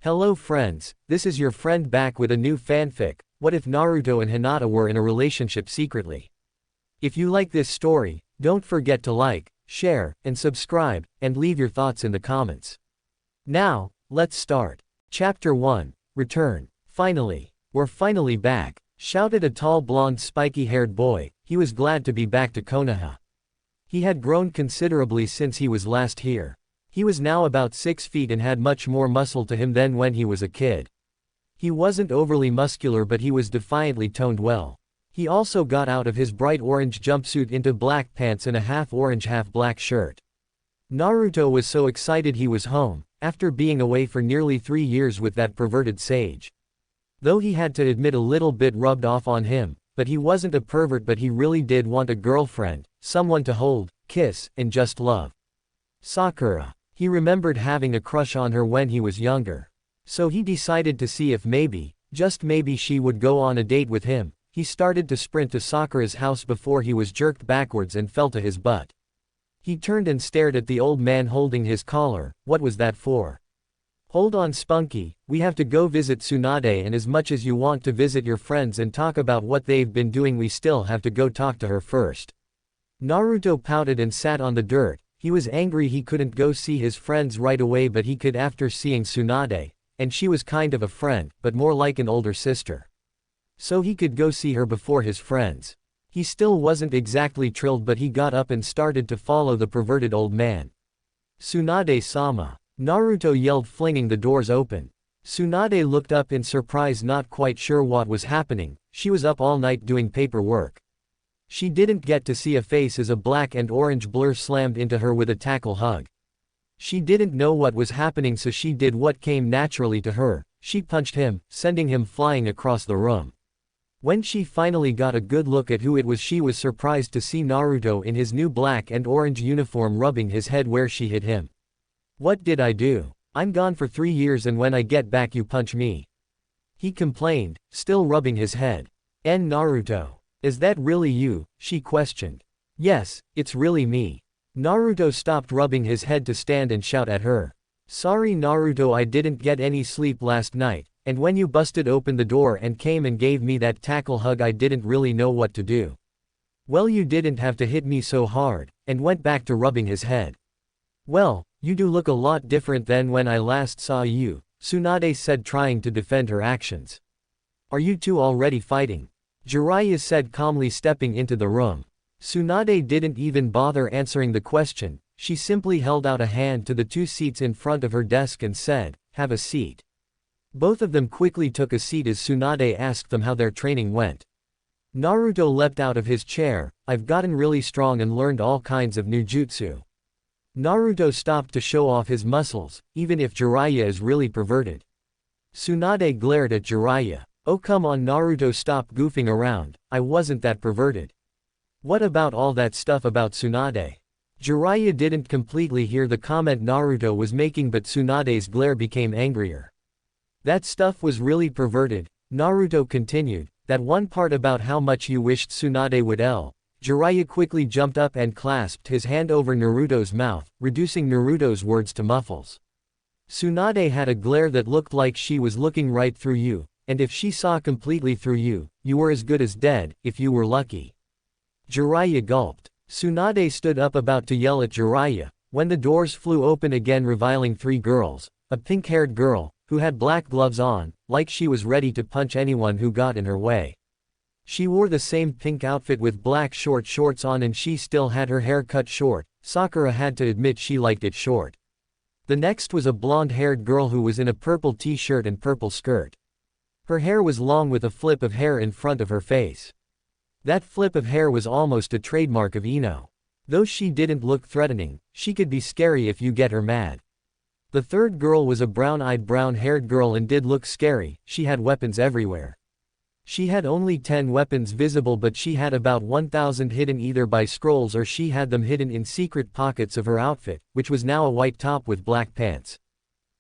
Hello friends, this is your friend back with a new fanfic. What if Naruto and Hinata were in a relationship secretly? If you like this story, don't forget to like, share, and subscribe, and leave your thoughts in the comments. Now, let's start. Chapter 1, Return. Finally, we're finally back, shouted a tall blonde spiky-haired boy. He was glad to be back to Konoha. He had grown considerably since he was last here. He was now about 6 feet and had much more muscle to him than when he was a kid. He wasn't overly muscular, but he was defiantly toned well. He also got out of his bright orange jumpsuit into black pants and a half-orange half-black shirt. Naruto was so excited he was home, after being away for nearly 3 years with that perverted sage. Though he had to admit a little bit rubbed off on him, but he wasn't a pervert, but he really did want a girlfriend, someone to hold, kiss, and just love. Sakura. He remembered having a crush on her when he was younger. So he decided to see if maybe, just maybe, she would go on a date with him. He started to sprint to Sakura's house before he was jerked backwards and fell to his butt. He turned and stared at the old man holding his collar. What was that for? Hold on, Spunky, we have to go visit Tsunade, and as much as you want to visit your friends and talk about what they've been doing, we still have to go talk to her first. Naruto pouted and sat on the dirt. He was angry he couldn't go see his friends right away, but he could after seeing Tsunade, and she was kind of a friend, but more like an older sister. So he could go see her before his friends. He still wasn't exactly thrilled, but he got up and started to follow the perverted old man. Tsunade-sama. Naruto yelled, flinging the doors open. Tsunade looked up in surprise, not quite sure what was happening. She was up all night doing paperwork. She didn't get to see a face as a black and orange blur slammed into her with a tackle hug. She didn't know what was happening, so she did what came naturally to her. She punched him, sending him flying across the room. When she finally got a good look at who it was, she was surprised to see Naruto in his new black and orange uniform rubbing his head where she hit him. What did I do? I'm gone for 3 years and when I get back you punch me. He complained, still rubbing his head. Naruto. Is that really you? She questioned. Yes, it's really me. Naruto stopped rubbing his head to stand and shout at her. Sorry Naruto, I didn't get any sleep last night, and when you busted open the door and came and gave me that tackle hug, I didn't really know what to do. Well, you didn't have to hit me so hard, and went back to rubbing his head. Well, you do look a lot different than when I last saw you, Tsunade said, trying to defend her actions. Are you two already fighting? Jiraiya said calmly, stepping into the room. Tsunade didn't even bother answering the question. She simply held out a hand to the 2 seats in front of her desk and said, "Have a seat." Both of them quickly took a seat as Tsunade asked them how their training went. Naruto leapt out of his chair. I've gotten really strong and learned all kinds of new jutsu. Naruto stopped to show off his muscles, even if Jiraiya is really perverted. Tsunade glared at Jiraiya. Oh come on Naruto, stop goofing around, I wasn't that perverted. What about all that stuff about Tsunade? Jiraiya didn't completely hear the comment Naruto was making, but Tsunade's glare became angrier. That stuff was really perverted, Naruto continued, that one part about how much you wished Tsunade would L. Jiraiya quickly jumped up and clasped his hand over Naruto's mouth, reducing Naruto's words to muffles. Tsunade had a glare that looked like she was looking right through you. And if she saw completely through you, you were as good as dead, if you were lucky. Jiraiya gulped. Tsunade stood up, about to yell at Jiraiya, when the doors flew open again, revealing 3 girls. A pink-haired girl, who had black gloves on, like she was ready to punch anyone who got in her way. She wore the same pink outfit with black short shorts on, and she still had her hair cut short. Sakura had to admit she liked it short. The next was a blonde-haired girl who was in a purple t-shirt and purple skirt. Her hair was long with a flip of hair in front of her face. That flip of hair was almost a trademark of Ino. Though she didn't look threatening, she could be scary if you get her mad. The third girl was a brown-eyed, brown-haired girl and did look scary. She had weapons everywhere. She had only 10 weapons visible, but she had about 1,000 hidden either by scrolls or she had them hidden in secret pockets of her outfit, which was now a white top with black pants.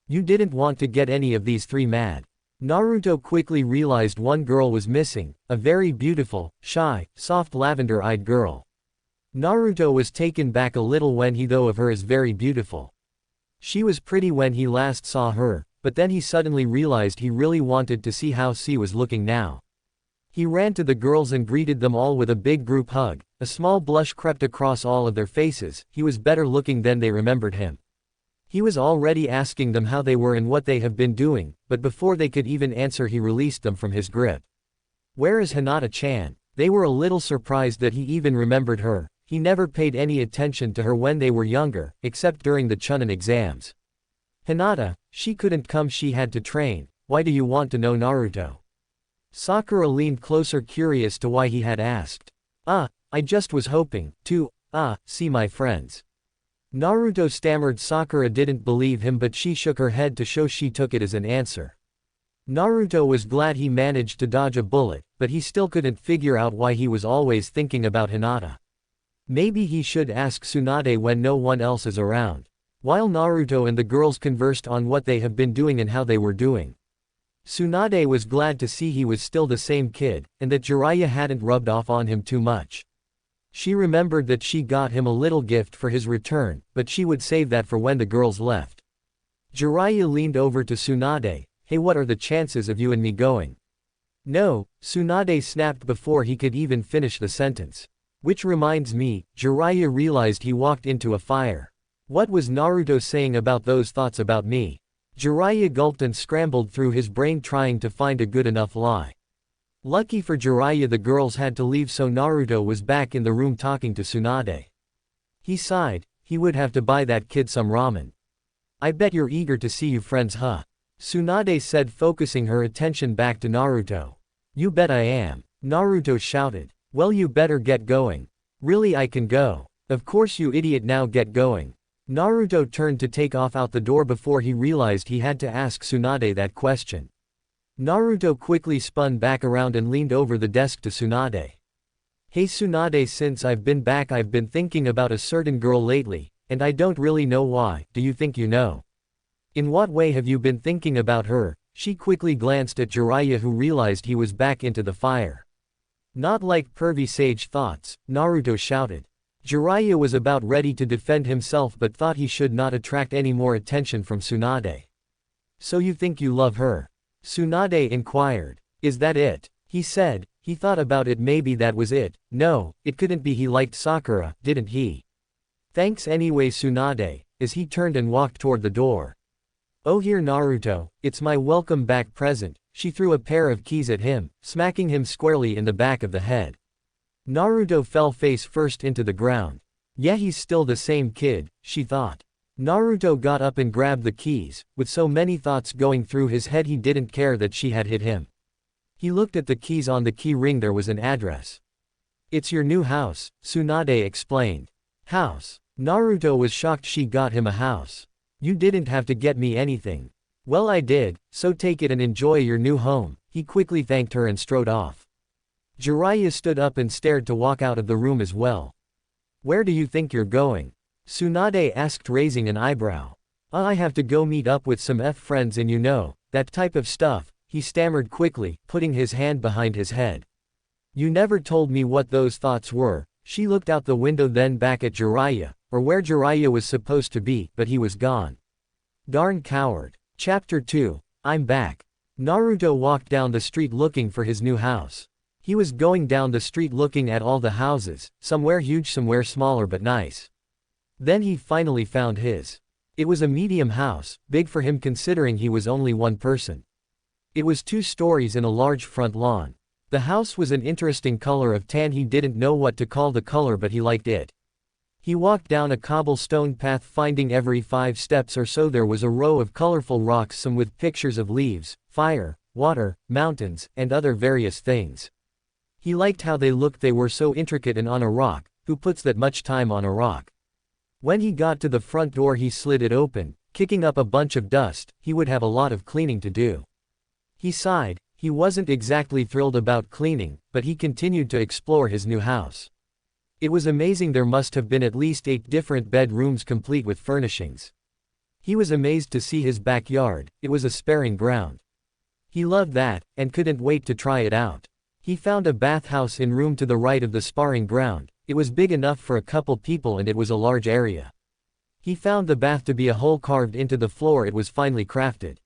You didn't want to get any of these 3 mad. Naruto quickly realized one girl was missing, a very beautiful, shy, soft lavender-eyed girl. Naruto was taken back a little when he thought of her as very beautiful. She was pretty when he last saw her, but then he suddenly realized he really wanted to see how C was looking now. He ran to the girls and greeted them all with a big group hug. A small blush crept across all of their faces. He was better looking than they remembered him. He was already asking them how they were and what they have been doing, but before they could even answer he released them from his grip. "Where is Hinata-chan?" They were a little surprised that he even remembered her. He never paid any attention to her when they were younger, except during the Chunin exams. "Hinata, she couldn't come, she had to train. Why do you want to know Naruto?" Sakura leaned closer, curious to why he had asked. I just was hoping to, see my friends." Naruto stammered. Sakura didn't believe him, but she shook her head to show she took it as an answer. Naruto was glad he managed to dodge a bullet, but he still couldn't figure out why he was always thinking about Hinata. Maybe he should ask Tsunade when no one else is around. While Naruto and the girls conversed on what they have been doing and how they were doing, Tsunade was glad to see he was still the same kid, and that Jiraiya hadn't rubbed off on him too much. She remembered that she got him a little gift for his return, but she would save that for when the girls left. Jiraiya leaned over to Tsunade. "Hey, what are the chances of you and me going?" "No," Tsunade snapped before he could even finish the sentence. "Which reminds me," Jiraiya realized he walked into a fire. What was Naruto saying about those thoughts about me? Jiraiya gulped and scrambled through his brain trying to find a good enough lie. Lucky for Jiraiya, the girls had to leave, so Naruto was back in the room talking to Tsunade. He sighed. He would have to buy that kid some ramen. "I bet you're eager to see you friends, huh?" Tsunade said, focusing her attention back to Naruto. "You bet I am," Naruto shouted. "Well, you better get going." "Really, I can go?" "Of course, you idiot, now get going." Naruto turned to take off out the door before he realized he had to ask Tsunade that question. Naruto quickly spun back around and leaned over the desk to Tsunade. "Hey Tsunade, since I've been back I've been thinking about a certain girl lately, and I don't really know why. Do you think you know?" "In what way have you been thinking about her?" She quickly glanced at Jiraiya, who realized he was back into the fire. "Not like pervy sage thoughts," Naruto shouted. Jiraiya was about ready to defend himself but thought he should not attract any more attention from Tsunade. "So you think you love her?" Tsunade inquired. "Is that it?" He said. He thought about it. Maybe that was it. No, it couldn't be. He liked Sakura, didn't he? "Thanks anyway, Tsunade," as he turned and walked toward the door. "Oh, here Naruto, it's my welcome back present." She threw a pair of keys at him, smacking him squarely in the back of the head. Naruto fell face first into the ground. Yeah, he's still the same kid, she thought. Naruto got up and grabbed the keys. With so many thoughts going through his head, he didn't care that she had hit him. He looked at the keys. On the key ring there was an address. "It's your new house," Tsunade explained. "House?" Naruto was shocked. She got him a house. "You didn't have to get me anything." "Well, I did, so take it and enjoy your new home." He quickly thanked her and strode off. Jiraiya stood up and stared to walk out of the room as well. "Where do you think you're going?" Tsunade asked, raising an eyebrow. "I have to go meet up with some friends and you know, that type of stuff," he stammered quickly, putting his hand behind his head. "You never told me what those thoughts were." She looked out the window, then back at Jiraiya, or where Jiraiya was supposed to be, but he was gone. Darn coward. Chapter 2. I'm back. Naruto walked down the street looking for his new house. He was going down the street looking at all the houses, somewhere huge, somewhere smaller but nice. Then he finally found his. It was a medium house, big for him considering he was only one person. It was 2 stories and a large front lawn. The house was an interesting color of tan. He didn't know what to call the color, but he liked it. He walked down a cobblestone path, finding every 5 steps or so there was a row of colorful rocks, some with pictures of leaves, fire, water, mountains, and other various things. He liked how they looked. They were so intricate and on a rock. Who puts that much time on a rock? When he got to the front door, he slid it open, kicking up a bunch of dust. He would have a lot of cleaning to do. He sighed. He wasn't exactly thrilled about cleaning, but he continued to explore his new house. It was amazing. There must have been at least 8 different bedrooms complete with furnishings. He was amazed to see his backyard. It was a sparring ground. He loved that, and couldn't wait to try it out. He found a bathhouse in room to the right of the sparring ground. It was big enough for a couple people and it was a large area. He found the bath to be a hole carved into the floor. It was finely crafted.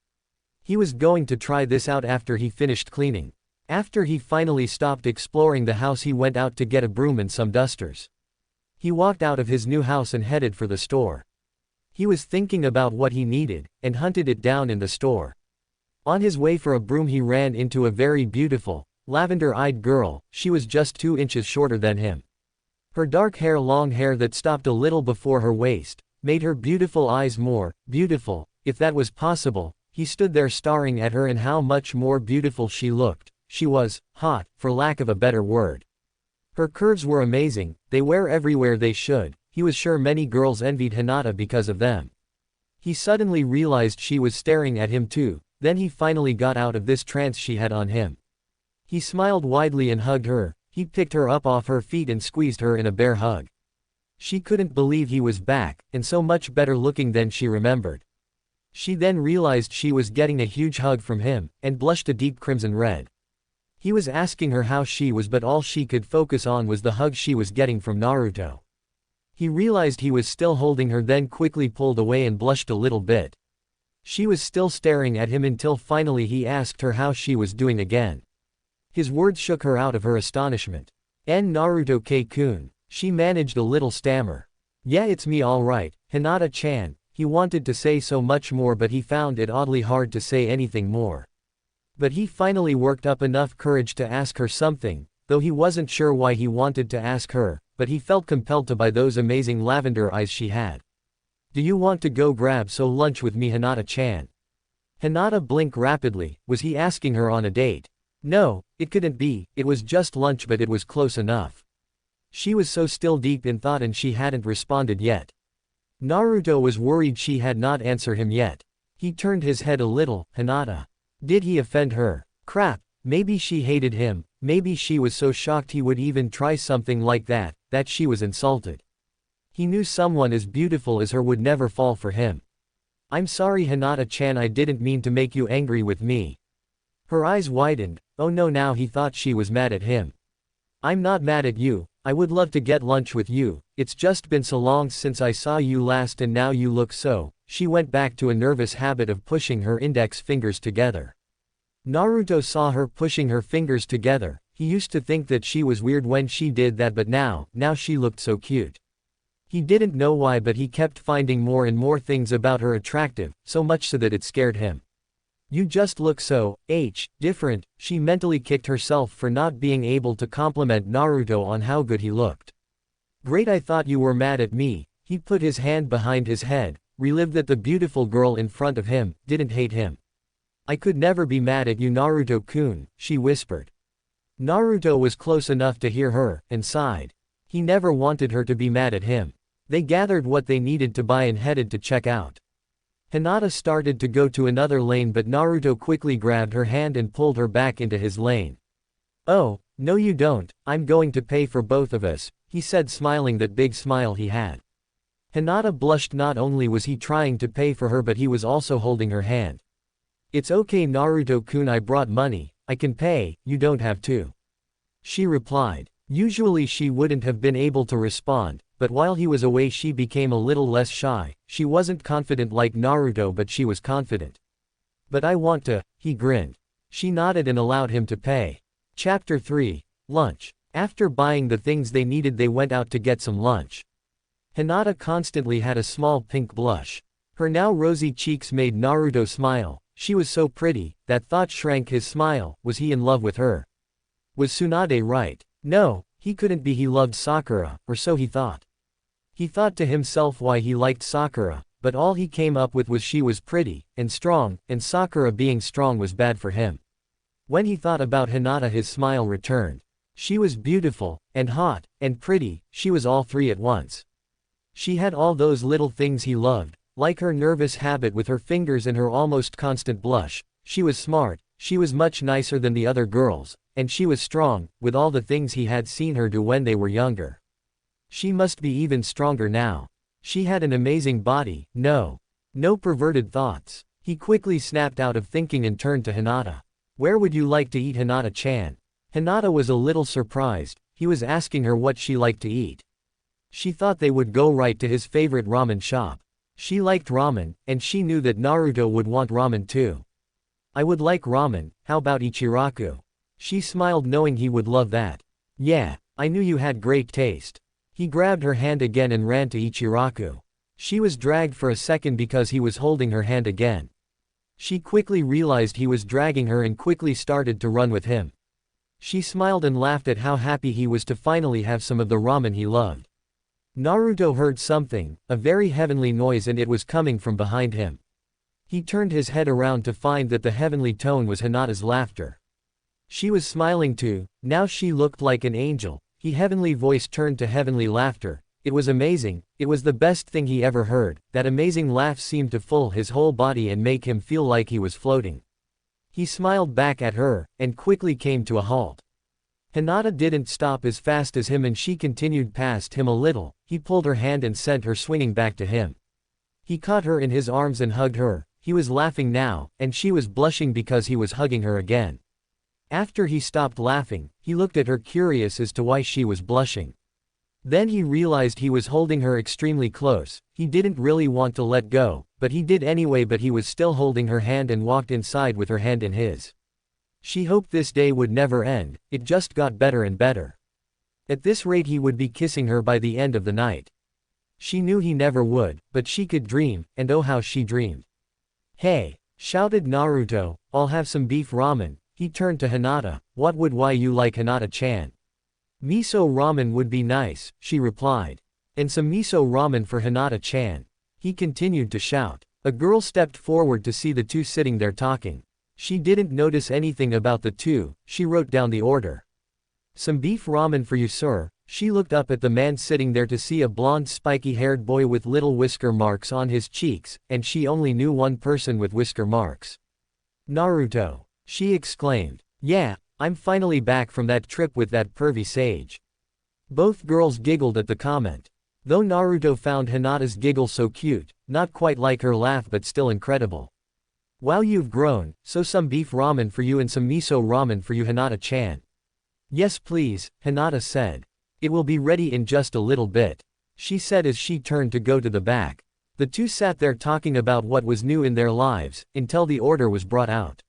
He was going to try this out after he finished cleaning. After he finally stopped exploring the house, he went out to get a broom and some dusters. He walked out of his new house and headed for the store. He was thinking about what he needed, and hunted it down in the store. On his way for a broom, he ran into a very beautiful, lavender-eyed girl. She was just 2 inches shorter than him. Her dark hair, long hair that stopped a little before her waist, made her beautiful eyes more beautiful, if that was possible. He stood there staring at her, and how much more beautiful she looked. She was hot, for lack of a better word. Her curves were amazing, they were everywhere they should. He was sure many girls envied Hinata because of them. He suddenly realized she was staring at him too, then he finally got out of this trance she had on him. He smiled widely and hugged her. He picked her up off her feet and squeezed her in a bear hug. She couldn't believe he was back, and so much better looking than she remembered. She then realized she was getting a huge hug from him, and blushed a deep crimson red. He was asking her how she was, but all she could focus on was the hug she was getting from Naruto. He realized he was still holding her, then quickly pulled away and blushed a little bit. She was still staring at him until finally he asked her how she was doing again. His words shook her out of her astonishment. Naruto-kun. She managed a little stammer. Yeah, it's me all right, Hinata-chan. He wanted to say so much more, but he found it oddly hard to say anything more. But he finally worked up enough courage to ask her something, though he wasn't sure why he wanted to ask her, but he felt compelled to by those amazing lavender eyes she had. Do you want to go grab some lunch with me, Hinata-chan? Hinata blinked rapidly. Was he asking her on a date? No, it couldn't be, it was just lunch, but it was close enough. She was so still deep in thought and she hadn't responded yet. Naruto was worried she had not answered him yet. He turned his head a little. Hinata. Did he offend her? Crap, maybe she hated him, maybe she was so shocked he would even try something like that she was insulted. He knew someone as beautiful as her would never fall for him. I'm sorry, Hinata-chan, I didn't mean to make you angry with me. Her eyes widened. Oh no, now he thought she was mad at him. I'm not mad at you, I would love to get lunch with you, it's just been so long since I saw you last and now you look so. She went back to a nervous habit of pushing her index fingers together. Naruto saw her pushing her fingers together. He used to think that she was weird when she did that, but now she looked so cute. He didn't know why, but he kept finding more and more things about her attractive, so much so that it scared him. You just look so, different. She mentally kicked herself for not being able to compliment Naruto on how good he looked. Great, I thought you were mad at me. He put his hand behind his head, relieved that the beautiful girl in front of him didn't hate him. I could never be mad at you, Naruto-kun, she whispered. Naruto was close enough to hear her, and sighed. He never wanted her to be mad at him. They gathered what they needed to buy and headed to check out. Hinata started to go to another lane, but Naruto quickly grabbed her hand and pulled her back into his lane. Oh, no you don't, I'm going to pay for both of us, he said, smiling that big smile he had. Hinata blushed. Not only was he trying to pay for her, but he was also holding her hand. It's okay, Naruto-kun, I brought money, I can pay, you don't have to. She replied. Usually she wouldn't have been able to respond, but while he was away she became a little less shy. She wasn't confident like Naruto, but she was confident. But I want to, he grinned. She nodded and allowed him to pay. Chapter 3. Lunch. After buying the things they needed, they went out to get some lunch. Hinata constantly had a small pink blush. Her now rosy cheeks made Naruto smile. She was so pretty, that thought shrank his smile. Was he in love with her? Was Tsunade right? No, he couldn't be. He loved Sakura, or so he thought. He thought to himself why he liked Sakura, but all he came up with was she was pretty, and strong, and Sakura being strong was bad for him. When he thought about Hinata, his smile returned. She was beautiful, and hot, and pretty. She was all three at once. She had all those little things he loved, like her nervous habit with her fingers and her almost constant blush. She was smart, she was much nicer than the other girls, and she was strong, with all the things he had seen her do when they were younger. She must be even stronger now. She had an amazing body. No perverted thoughts. He quickly snapped out of thinking and turned to Hinata. Where would you like to eat, Hinata-chan? Hinata was a little surprised. He was asking her what she liked to eat. She thought they would go right to his favorite ramen shop. She liked ramen, and she knew that Naruto would want ramen too. I would like ramen, how about Ichiraku? She smiled knowing he would love that. Yeah, I knew you had great taste. He grabbed her hand again and ran to Ichiraku. She was dragged for a second because he was holding her hand again. She quickly realized he was dragging her and quickly started to run with him. She smiled and laughed at how happy he was to finally have some of the ramen he loved. Naruto heard something, a very heavenly noise, and it was coming from behind him. He turned his head around to find that the heavenly tone was Hinata's laughter. She was smiling too, now she looked like an angel. His heavenly voice turned to heavenly laughter. It was amazing, it was the best thing he ever heard. That amazing laugh seemed to fill his whole body and make him feel like he was floating. He smiled back at her, and quickly came to a halt. Hinata didn't stop as fast as him and she continued past him a little. He pulled her hand and sent her swinging back to him. He caught her in his arms and hugged her. He was laughing now, and she was blushing because he was hugging her again. After he stopped laughing, he looked at her curious as to why she was blushing. Then he realized he was holding her extremely close. He didn't really want to let go, but he did anyway. But he was still holding her hand and walked inside with her hand in his. She hoped this day would never end, it just got better and better. At this rate he would be kissing her by the end of the night. She knew he never would, but she could dream, and oh how she dreamed. Hey! Shouted Naruto, I'll have some beef ramen. He turned to Hinata, what would why you like Hinata-chan? Miso ramen would be nice, she replied. And some miso ramen for Hinata-chan. He continued to shout. A girl stepped forward to see the two sitting there talking. She didn't notice anything about the two, she wrote down the order. Some beef ramen for you, sir. She looked up at the man sitting there to see a blonde spiky-haired boy with little whisker marks on his cheeks, and she only knew one person with whisker marks. Naruto. She exclaimed. Yeah, I'm finally back from that trip with that pervy sage. Both girls giggled at the comment. Though Naruto found Hinata's giggle so cute, not quite like her laugh but still incredible. Wow, you've grown, so some beef ramen for you and some miso ramen for you, Hinata-chan. Yes please, Hinata said. It will be ready in just a little bit, she said as she turned to go to the back. The two sat there talking about what was new in their lives, until the order was brought out.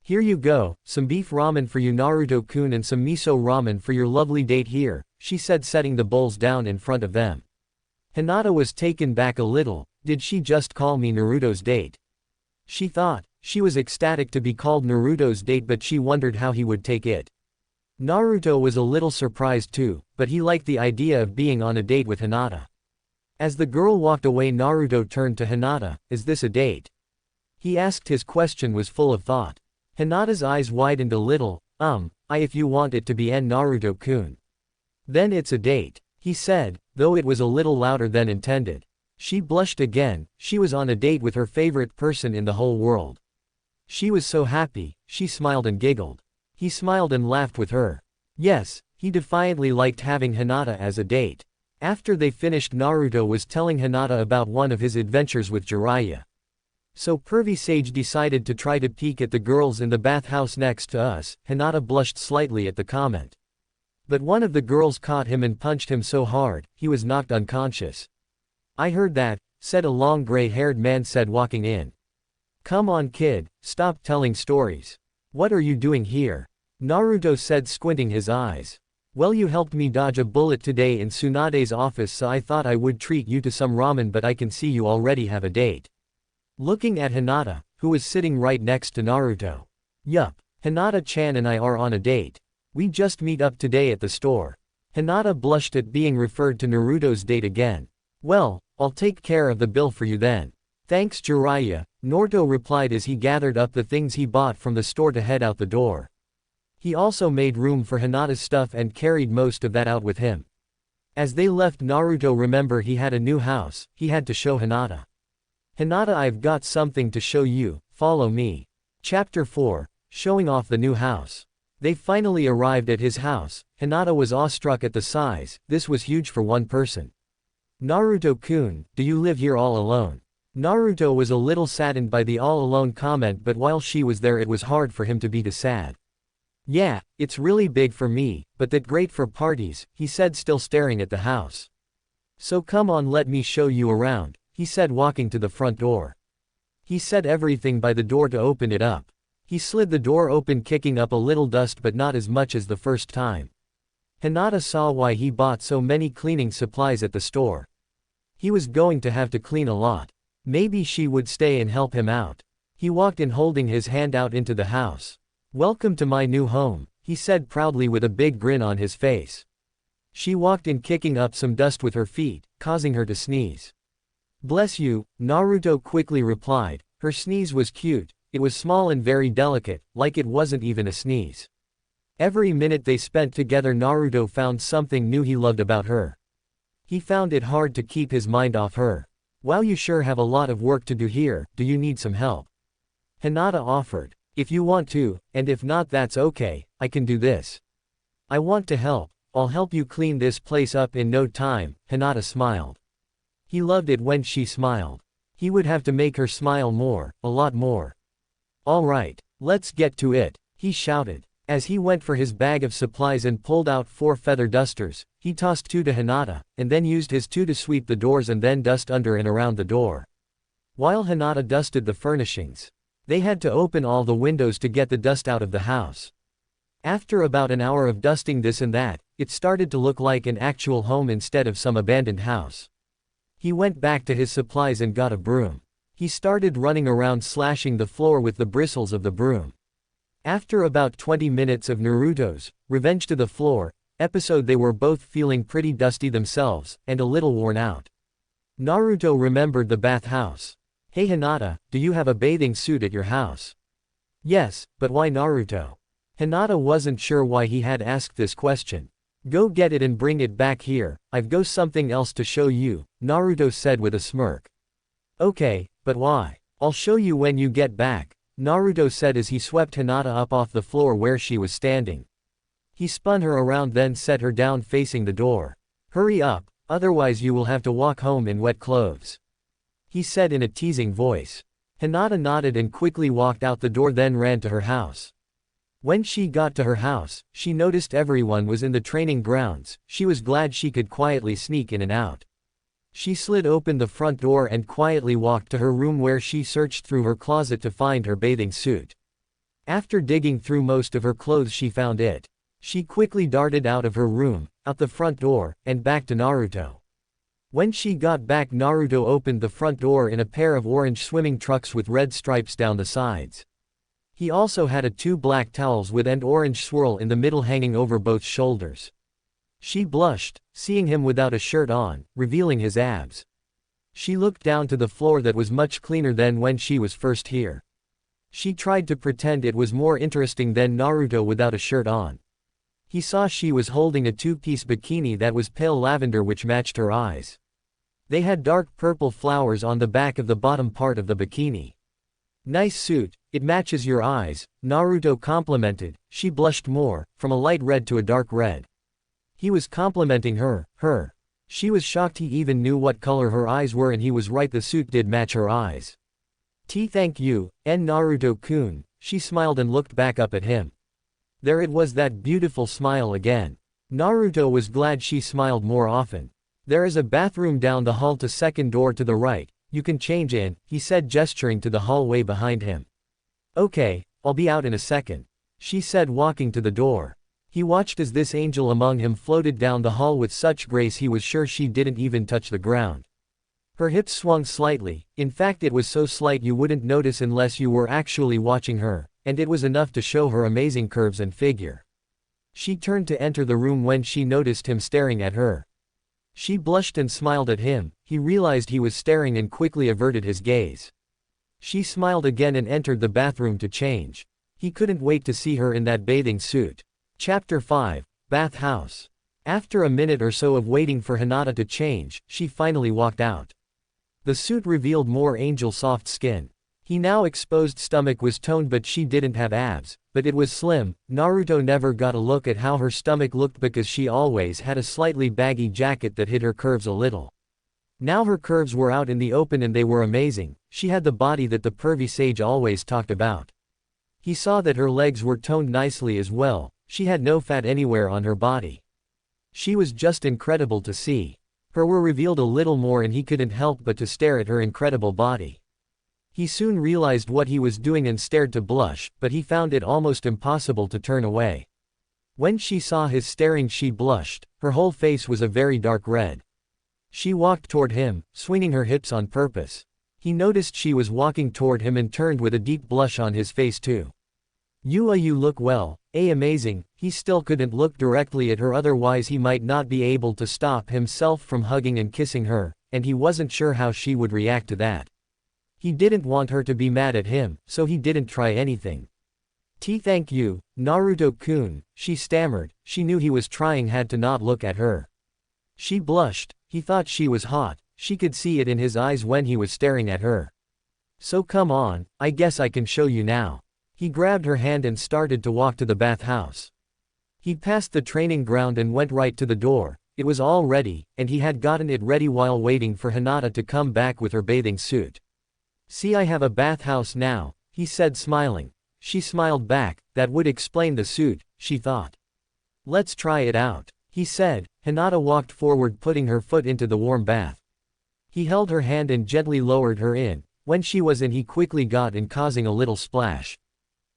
Here you go, some beef ramen for you Naruto-kun and some miso ramen for your lovely date here, she said setting the bowls down in front of them. Hinata was taken back a little. Did she just call me Naruto's date? She thought. She was ecstatic to be called Naruto's date but she wondered how he would take it. Naruto was a little surprised too, but he liked the idea of being on a date with Hinata. As the girl walked away Naruto turned to Hinata, is this a date? He asked. His question was full of thought. Hinata's eyes widened a little, if you want it to be Naruto-kun. Then it's a date, he said, though it was a little louder than intended. She blushed again, she was on a date with her favorite person in the whole world. She was so happy, she smiled and giggled. He smiled and laughed with her. Yes, he defiantly liked having Hinata as a date. After they finished Naruto was telling Hinata about one of his adventures with Jiraiya. So pervy sage decided to try to peek at the girls in the bathhouse next to us. Hinata blushed slightly at the comment. But one of the girls caught him and punched him so hard, he was knocked unconscious. I heard that, said a long gray-haired man said walking in. Come on kid, stop telling stories. What are you doing here? Naruto said squinting his eyes. Well you helped me dodge a bullet today in Tsunade's office so I thought I would treat you to some ramen but I can see you already have a date. Looking at Hinata, who was sitting right next to Naruto. Yup, Hinata-chan and I are on a date. We just meet up today at the store. Hinata blushed at being referred to Naruto's date again. Well, I'll take care of the bill for you then. Thanks Jiraiya, Naruto replied as he gathered up the things he bought from the store to head out the door. He also made room for Hinata's stuff and carried most of that out with him. As they left Naruto remembered he had a new house, he had to show Hinata. Hinata, I've got something to show you, follow me. Chapter 4, Showing off the new house. They finally arrived at his house. Hinata was awestruck at the size, this was huge for one person. Naruto-kun, do you live here all alone? Naruto was a little saddened by the all alone comment but while she was there it was hard for him to be too sad. Yeah, it's really big for me, but that great for parties, he said still staring at the house. So come on let me show you around, he said walking to the front door. He said everything by the door to open it up. He slid the door open, kicking up a little dust but not as much as the first time. Hinata saw why he bought so many cleaning supplies at the store. He was going to have to clean a lot. Maybe she would stay and help him out. He walked in holding his hand out into the house. "Welcome to my new home," he said proudly with a big grin on his face. She walked in kicking up some dust with her feet, causing her to sneeze. "Bless you," Naruto quickly replied. Her sneeze was cute, it was small and very delicate, like it wasn't even a sneeze. Every minute they spent together Naruto found something new he loved about her. He found it hard to keep his mind off her. "Wow, you sure have a lot of work to do here, do you need some help?" Hinata offered. "If you want to, and if not that's okay, I can do this." "I want to help, I'll help you clean this place up in no time," Hinata smiled. He loved it when she smiled. He would have to make her smile more, a lot more. "Alright, let's get to it," he shouted. As he went for his bag of supplies and pulled out 4 feather dusters, he tossed 2 to Hinata, and then used his 2 to sweep the doors and then dust under and around the door. While Hinata dusted the furnishings, they had to open all the windows to get the dust out of the house. After about an hour of dusting this and that, it started to look like an actual home instead of some abandoned house. He went back to his supplies and got a broom. He started running around slashing the floor with the bristles of the broom. After about 20 minutes of Naruto's Revenge to the Floor episode, they were both feeling pretty dusty themselves, and a little worn out. Naruto remembered the bathhouse. "Hey Hinata, do you have a bathing suit at your house?" "Yes, but why Naruto?" Hinata wasn't sure why he had asked this question. "Go get it and bring it back here, I've got something else to show you," Naruto said with a smirk. "Okay, but why?" "I'll show you when you get back," Naruto said as he swept Hinata up off the floor where she was standing. He spun her around then set her down facing the door. "Hurry up, otherwise you will have to walk home in wet clothes," he said in a teasing voice. Hinata nodded and quickly walked out the door then ran to her house. When she got to her house, she noticed everyone was in the training grounds. She was glad she could quietly sneak in and out. She slid open the front door and quietly walked to her room where she searched through her closet to find her bathing suit. After digging through most of her clothes she found it. She quickly darted out of her room, out the front door, and back to Naruto. When she got back Naruto opened the front door in a pair of orange swimming trunks with red stripes down the sides. He also had 2 black towels with an orange swirl in the middle hanging over both shoulders. She blushed, seeing him without a shirt on, revealing his abs. She looked down to the floor that was much cleaner than when she was first here. She tried to pretend it was more interesting than Naruto without a shirt on. He saw she was holding a 2-piece bikini that was pale lavender which matched her eyes. They had dark purple flowers on the back of the bottom part of the bikini. "Nice suit, it matches your eyes," Naruto complimented. She blushed more, from a light red to a dark red. He was complimenting her. She was shocked he even knew what color her eyes were and he was right, the suit did match her eyes. Thank you, Naruto-kun," she smiled and looked back up at him. There it was, that beautiful smile again. Naruto was glad she smiled more often. "There is a bathroom down the hall to second door to the right, you can change in," he said gesturing to the hallway behind him. "Okay, I'll be out in a second," she said walking to the door. He watched as this angel among him floated down the hall with such grace he was sure she didn't even touch the ground. Her hips swung slightly, in fact it was so slight you wouldn't notice unless you were actually watching her, and it was enough to show her amazing curves and figure. She turned to enter the room when she noticed him staring at her. She blushed and smiled at him. He realized he was staring and quickly averted his gaze. She smiled again and entered the bathroom to change. He couldn't wait to see her in that bathing suit. Chapter 5, Bath House. After a minute or so of waiting for Hinata to change, she finally walked out. The suit revealed more angel soft skin. He now exposed stomach was toned but she didn't have abs, but it was slim. Naruto never got a look at how her stomach looked because she always had a slightly baggy jacket that hid her curves a little. Now her curves were out in the open and they were amazing. She had the body that the pervy sage always talked about. He saw that her legs were toned nicely as well. She had no fat anywhere on her body. She was just incredible to see. Her were revealed a little more and he couldn't help but to stare at her incredible body. He soon realized what he was doing and stared to blush, but he found it almost impossible to turn away. When she saw his staring, she blushed, her whole face was a very dark red. She walked toward him, swinging her hips on purpose. He noticed she was walking toward him and turned with a deep blush on his face too. You look well, amazing." He still couldn't look directly at her, otherwise he might not be able to stop himself from hugging and kissing her, and he wasn't sure how she would react to that. He didn't want her to be mad at him, so he didn't try anything. Thank you, Naruto-kun," she stammered. She knew he was trying hard to not look at her. She blushed. He thought she was hot, she could see it in his eyes when he was staring at her. "So come on, I guess I can show you now." He grabbed her hand and started to walk to the bathhouse. He passed the training ground and went right to the door. It was all ready, and he had gotten it ready while waiting for Hinata to come back with her bathing suit. "See, I have a bathhouse now," he said, smiling. She smiled back. That would explain the suit, she thought. "Let's try it out," he said. Hinata walked forward, putting her foot into the warm bath. He held her hand and gently lowered her in. When she was in, he quickly got in, causing a little splash.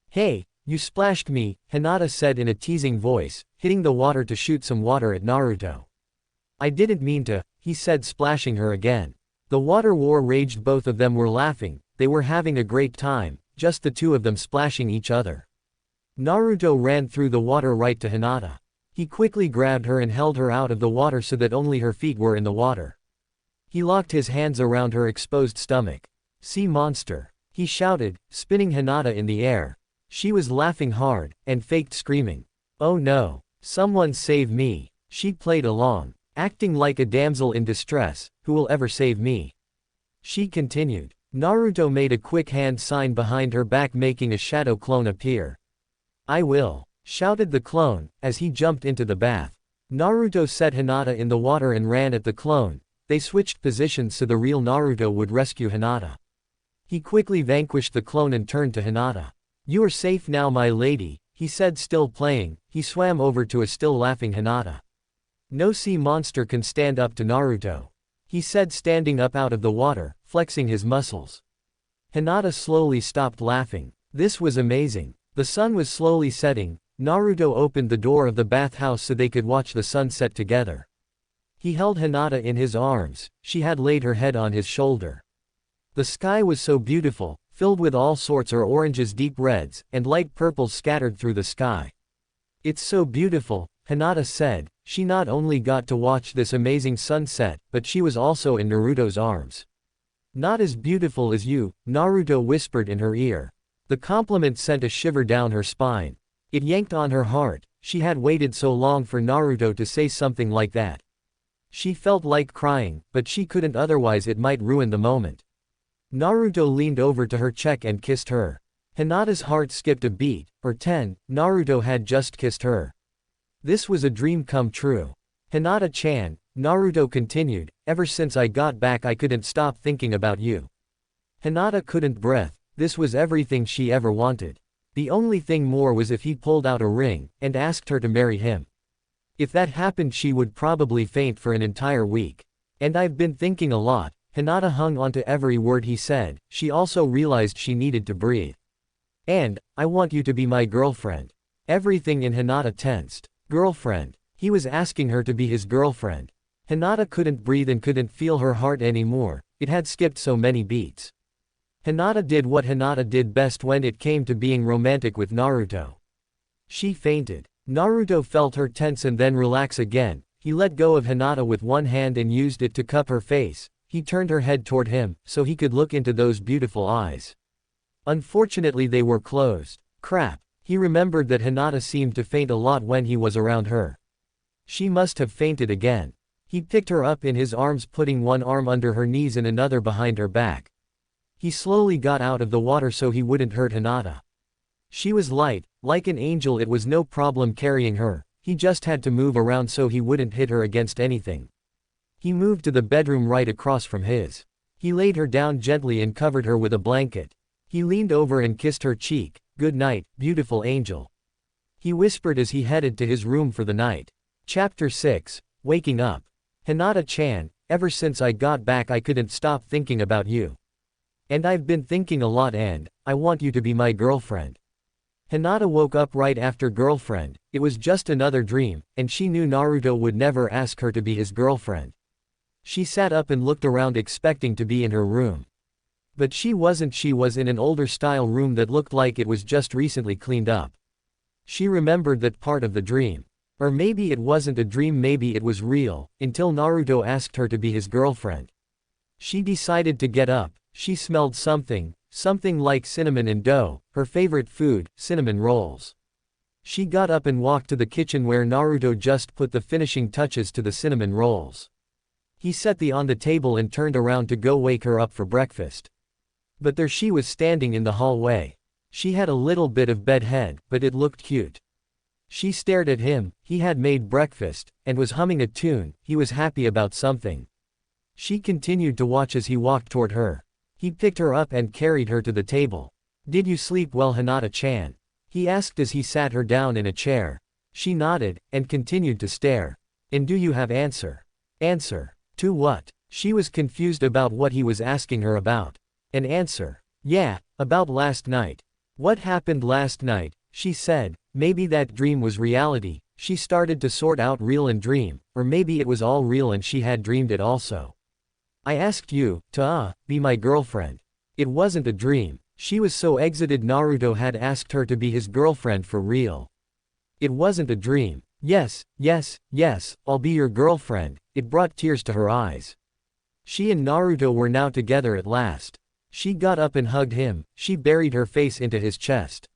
"Hey, you splashed me," Hinata said in a teasing voice, hitting the water to shoot some water at Naruto. "I didn't mean to," he said, splashing her again. The water war raged, both of them were laughing, they were having a great time, just the two of them splashing each other. Naruto ran through the water right to Hinata. He quickly grabbed her and held her out of the water so that only her feet were in the water. He locked his hands around her exposed stomach. "Sea monster," he shouted, spinning Hinata in the air. She was laughing hard, and faked screaming. "Oh no! Someone save me!" She played along, acting like a damsel in distress. "Who will ever save me?" she continued. Naruto made a quick hand sign behind her back, making a shadow clone appear. "I will," shouted the clone, as he jumped into the bath. Naruto set Hinata in the water and ran at the clone. They switched positions so the real Naruto would rescue Hinata. He quickly vanquished the clone and turned to Hinata. "You are safe now, my lady," he said, still playing. He swam over to a still laughing Hinata. "No sea monster can stand up to Naruto," he said, standing up out of the water, flexing his muscles. Hinata slowly stopped laughing. This was amazing. The sun was slowly setting. Naruto opened the door of the bathhouse so they could watch the sunset together. He held Hinata in his arms. She had laid her head on his shoulder. The sky was so beautiful, filled with all sorts of oranges, deep reds, and light purples scattered through the sky. "It's so beautiful," Hinata said. She not only got to watch this amazing sunset, but she was also in Naruto's arms. "Not as beautiful as you," Naruto whispered in her ear. The compliment sent a shiver down her spine. It yanked on her heart. She had waited so long for Naruto to say something like that. She felt like crying, but she couldn't, otherwise it might ruin the moment. Naruto leaned over to her cheek and kissed her. Hinata's heart skipped a beat, or 10, Naruto had just kissed her. This was a dream come true. "Hinata-chan," Naruto continued, "ever since I got back I couldn't stop thinking about you." Hinata couldn't breathe. This was everything she ever wanted. The only thing more was if he pulled out a ring, and asked her to marry him. If that happened, she would probably faint for an entire week. "And I've been thinking a lot." Hinata hung onto every word he said. She also realized she needed to breathe. "And, I want you to be my girlfriend." Everything in Hinata tensed. Girlfriend. He was asking her to be his girlfriend. Hinata couldn't breathe and couldn't feel her heart anymore. It had skipped so many beats. Hinata did what Hinata did best when it came to being romantic with Naruto. She fainted. Naruto felt her tense and then relax again. He let go of Hinata with one hand and used it to cup her face. He turned her head toward him, so he could look into those beautiful eyes. Unfortunately they were closed. Crap. He remembered that Hinata seemed to faint a lot when he was around her. She must have fainted again. He picked her up in his arms, putting one arm under her knees and another behind her back. He slowly got out of the water so he wouldn't hurt Hinata. She was light, like an angel. It was no problem carrying her. He just had to move around so he wouldn't hit her against anything. He moved to the bedroom right across from his. He laid her down gently and covered her with a blanket. He leaned over and kissed her cheek. "Good night, beautiful angel," he whispered as he headed to his room for the night. Chapter 6, Waking Up. "Hinata-chan, ever since I got back I couldn't stop thinking about you. And I've been thinking a lot and, I want you to be my girlfriend. Hinata woke up right after girlfriend, it was just another dream, and she knew Naruto would never ask her to be his girlfriend. She sat up and looked around expecting to be in her room. But she wasn't, she was in an older style room that looked like it was just recently cleaned up. She remembered that part of the dream. Or maybe it wasn't a dream, maybe it was real, until Naruto asked her to be his girlfriend. She decided to get up, she smelled something like cinnamon and dough, her favorite food, cinnamon rolls. She got up and walked to the kitchen where Naruto just put the finishing touches to the cinnamon rolls. He set them on the table and turned around to go wake her up for breakfast. But there she was standing in the hallway. She had a little bit of bedhead, but it looked cute. She stared at him, he had made breakfast, and was humming a tune, he was happy about something. She continued to watch as he walked toward her. He picked her up and carried her to the table. "Did you sleep well, Hinata-chan?" he asked as he sat her down in a chair. She nodded, and continued to stare. "And do you have answer?" "Answer? To what?" She was confused about what he was asking her about. "An answer? Yeah, about last night." "What happened last night?" she said. Maybe that dream was reality. She started to sort out real and dream, or maybe it was all real and she had dreamed it also. "I asked you to be my girlfriend. It wasn't a dream." She was so excited Naruto had asked her to be his girlfriend for real. It wasn't a dream. Yes, I'll be your girlfriend. It brought tears to her eyes. She and Naruto were now together at last. She got up and hugged him, she buried her face into his chest.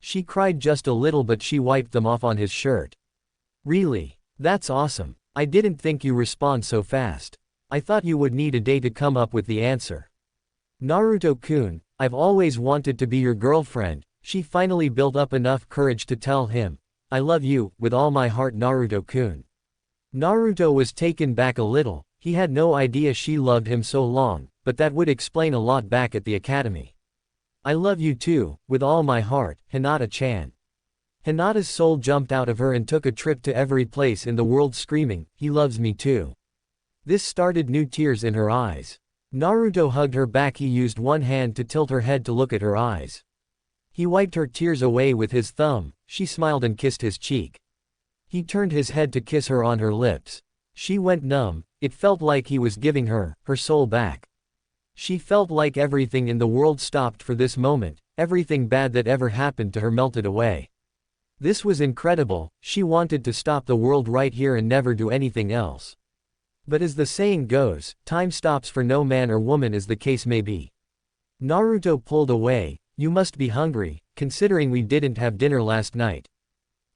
She cried just a little but she wiped them off on his shirt. "Really? That's awesome. I didn't think you respond so fast. I thought you would need a day to come up with the answer." "Naruto-kun, I've always wanted to be your girlfriend." She finally built up enough courage to tell him, "I love you, with all my heart, Naruto-kun." Naruto was taken back a little, he had no idea she loved him so long, but that would explain a lot back at the academy. "I love you too, with all my heart, Hinata-chan." Hinata's soul jumped out of her and took a trip to every place in the world screaming, "He loves me too." This started new tears in her eyes. Naruto hugged her back, he used one hand to tilt her head to look at her eyes. He wiped her tears away with his thumb, she smiled and kissed his cheek. He turned his head to kiss her on her lips. She went numb, it felt like he was giving her soul back. She felt like everything in the world stopped for this moment, everything bad that ever happened to her melted away. This was incredible, she wanted to stop the world right here and never do anything else. But as the saying goes, time stops for no man or woman as the case may be. Naruto pulled away. "You must be hungry, considering we didn't have dinner last night."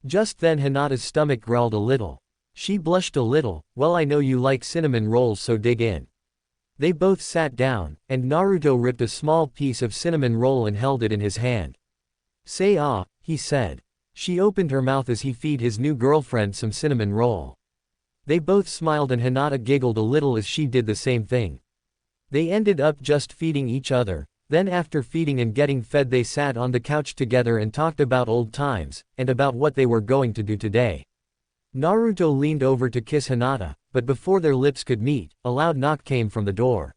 Just then Hinata's stomach growled a little. She blushed a little. "Well, I know you like cinnamon rolls, so dig in." They both sat down, and Naruto ripped a small piece of cinnamon roll and held it in his hand. "Say ah," he said. She opened her mouth as he fed his new girlfriend some cinnamon roll. They both smiled and Hinata giggled a little as she did the same thing. They ended up just feeding each other, then after feeding and getting fed they sat on the couch together and talked about old times, and about what they were going to do today. Naruto leaned over to kiss Hinata, but before their lips could meet, a loud knock came from the door.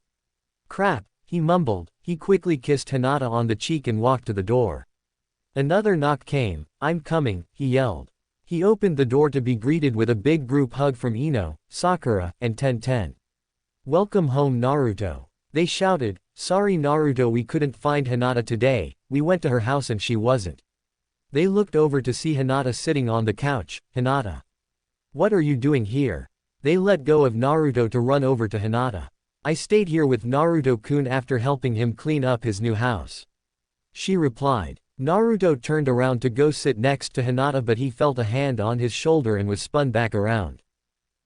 "Crap," he mumbled, he quickly kissed Hinata on the cheek and walked to the door. Another knock came. "I'm coming," he yelled. He opened the door to be greeted with a big group hug from Ino, Sakura, and Tenten. "Welcome home, Naruto," they shouted. "Sorry Naruto, we couldn't find Hinata today, we went to her house and she wasn't." They looked over to see Hinata sitting on the couch. "Hinata. What are you doing here?" They let go of Naruto to run over to Hinata. "I stayed here with Naruto-kun after helping him clean up his new house," she replied. Naruto turned around to go sit next to Hinata but he felt a hand on his shoulder and was spun back around.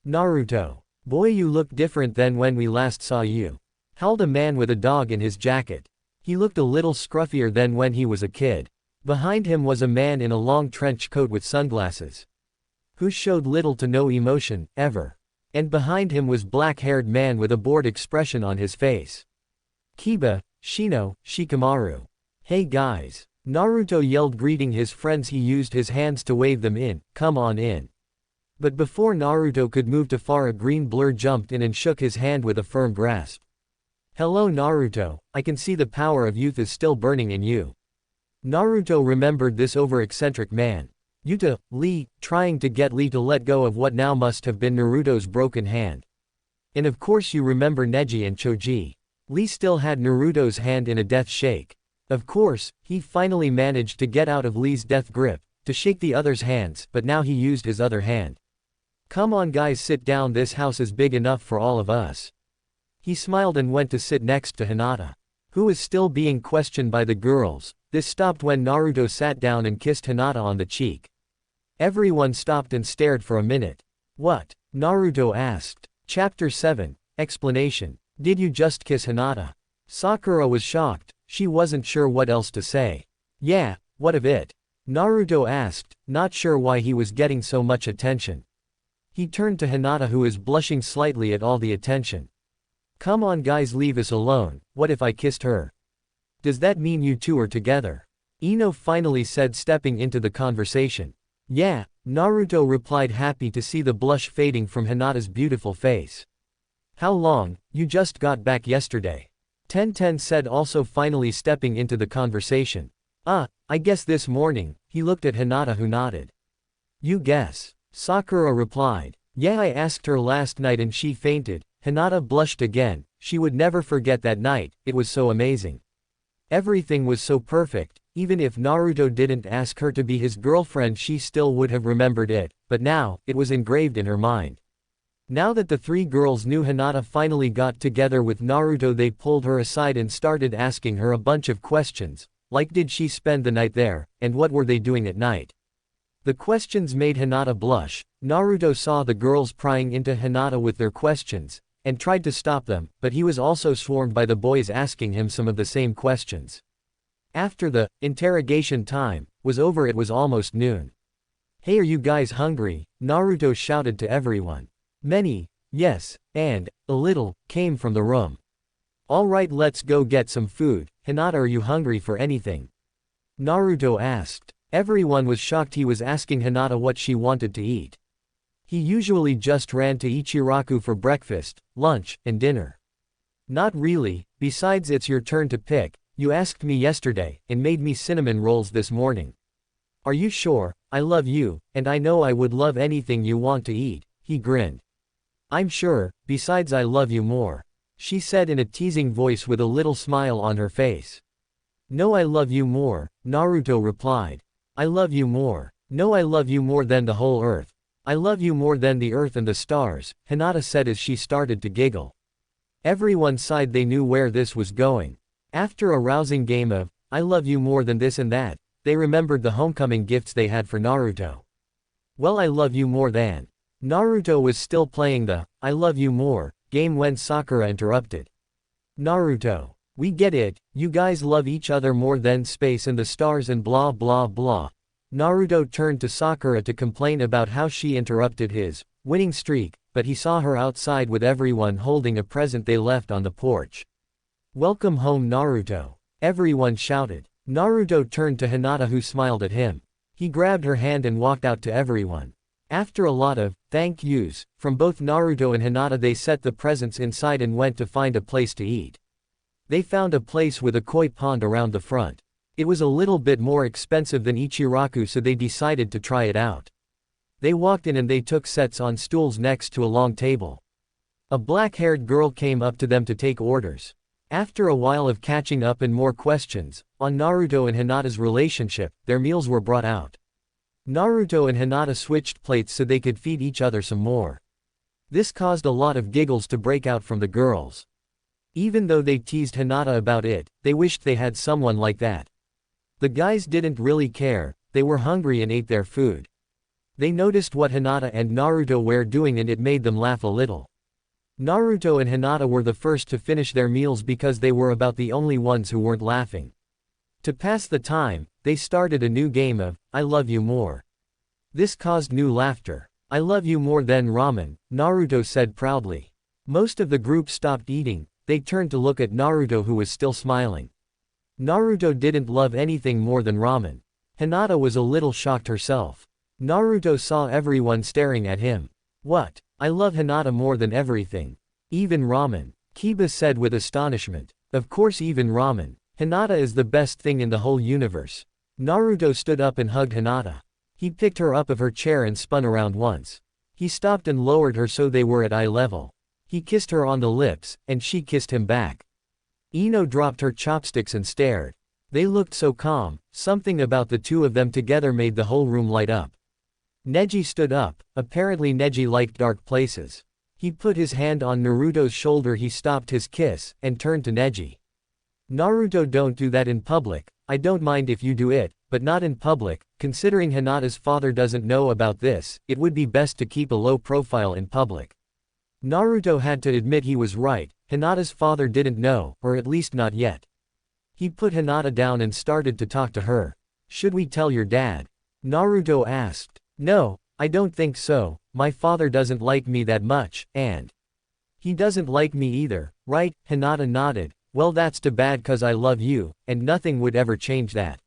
"Naruto. Boy, you look different than when we last saw you," howled a man with a dog in his jacket. He looked a little scruffier than when he was a kid. Behind him was a man in a long trench coat with sunglasses, who showed little to no emotion, ever. And behind him was black-haired man with a bored expression on his face. "Kiba, Shino, Shikamaru. Hey guys." Naruto yelled, greeting his friends. He used his hands to wave them in, "Come on in." But before Naruto could move too far, a green blur jumped in and shook his hand with a firm grasp. Hello Naruto, I can see the power of youth is still burning in you. Naruto remembered this over-eccentric man. Yuta, Lee, trying to get Lee to let go of what now must have been Naruto's broken hand. And of course you remember Neji and Choji. Lee still had Naruto's hand in a death shake. Of course, he finally managed to get out of Lee's death grip, to shake the other's hands, but now he used his other hand. Come on guys, sit down, this house is big enough for all of us. He smiled and went to sit next to Hinata, who was still being questioned by the girls. This stopped when Naruto sat down and kissed Hinata on the cheek. Everyone stopped and stared for a minute. What? Naruto asked. Chapter 7, Explanation. Did you just kiss Hinata? Sakura was shocked, she wasn't sure what else to say. Yeah, what of it? Naruto asked, not sure why he was getting so much attention. He turned to Hinata who is blushing slightly at all the attention. Come on guys, leave us alone, what if I kissed her? Does that mean you two are together? Ino finally said, stepping into the conversation. Yeah, Naruto replied, happy to see the blush fading from Hinata's beautiful face. How long? You just got back yesterday. Tenten said, also finally stepping into the conversation. I guess this morning. He looked at Hinata who nodded. You guess? Sakura replied. Yeah, I asked her last night and she fainted. Hinata blushed again, she would never forget that night, it was so amazing. Everything was so perfect, even if Naruto didn't ask her to be his girlfriend she still would have remembered it, but now, it was engraved in her mind. Now that the three girls knew Hinata finally got together with Naruto, they pulled her aside and started asking her a bunch of questions, like did she spend the night there, and what were they doing at night. The questions made Hinata blush. Naruto saw the girls prying into Hinata with their questions, and tried to stop them, but he was also swarmed by the boys asking him some of the same questions. After the interrogation time was over, it was almost noon. Hey, are you guys hungry? Naruto shouted to everyone. Many, yes, and a little, came from the room. Alright, let's go get some food. Hinata, are you hungry for anything? Naruto asked. Everyone was shocked he was asking Hinata what she wanted to eat. He usually just ran to Ichiraku for breakfast, lunch, and dinner. Not really, besides it's your turn to pick, you asked me yesterday, and made me cinnamon rolls this morning. Are you sure? I love you, and I know I would love anything you want to eat, he grinned. I'm sure, besides I love you more, she said in a teasing voice with a little smile on her face. No, I love you more, Naruto replied. I love you more. No, I love you more than the whole earth. I love you more than the earth and the stars, Hinata said as she started to giggle. Everyone sighed, they knew where this was going. After a rousing game of, I love you more than this and that, they remembered the homecoming gifts they had for Naruto. Well, I love you more than. Naruto was still playing the, I love you more, game when Sakura interrupted. Naruto. We get it, you guys love each other more than space and the stars and blah blah blah. Naruto turned to Sakura to complain about how she interrupted his winning streak, but he saw her outside with everyone holding a present they left on the porch. Welcome home Naruto. Everyone shouted. Naruto turned to Hinata who smiled at him. He grabbed her hand and walked out to everyone. After a lot of thank yous from both Naruto and Hinata, they set the presents inside and went to find a place to eat. They found a place with a koi pond around the front. It was a little bit more expensive than Ichiraku, so they decided to try it out. They walked in and they took sets on stools next to a long table. A black-haired girl came up to them to take orders. After a while of catching up and more questions on Naruto and Hinata's relationship, their meals were brought out. Naruto and Hinata switched plates so they could feed each other some more. This caused a lot of giggles to break out from the girls. Even though they teased Hinata about it, they wished they had someone like that. The guys didn't really care, they were hungry and ate their food. They noticed what Hinata and Naruto were doing and it made them laugh a little. Naruto and Hinata were the first to finish their meals because they were about the only ones who weren't laughing. To pass the time, they started a new game of, I love you more. This caused new laughter. I love you more than ramen, Naruto said proudly. Most of the group stopped eating, they turned to look at Naruto who was still smiling. Naruto didn't love anything more than ramen. Hinata was a little shocked herself. Naruto saw everyone staring at him. What? I love Hinata more than everything. Even ramen. Kiba said with astonishment. Of course, even ramen. Hinata is the best thing in the whole universe. Naruto stood up and hugged Hinata. He picked her up of her chair and spun around once. He stopped and lowered her so they were at eye level. He kissed her on the lips, and she kissed him back. Ino dropped her chopsticks and stared. They looked so calm, something about the two of them together made the whole room light up. Neji stood up, apparently Neji liked dark places. He put his hand on Naruto's shoulder. He stopped his kiss, and turned to Neji. Naruto, don't do that in public. I don't mind if you do it, but not in public. Considering Hinata's father doesn't know about this, it would be best to keep a low profile in public. Naruto had to admit he was right, Hinata's father didn't know, or at least not yet. He put Hinata down and started to talk to her. Should we tell your dad? Naruto asked. No, I don't think so, my father doesn't like me that much, and he doesn't like me either, right? Hinata nodded. Well, that's too bad, cause I love you, and nothing would ever change that.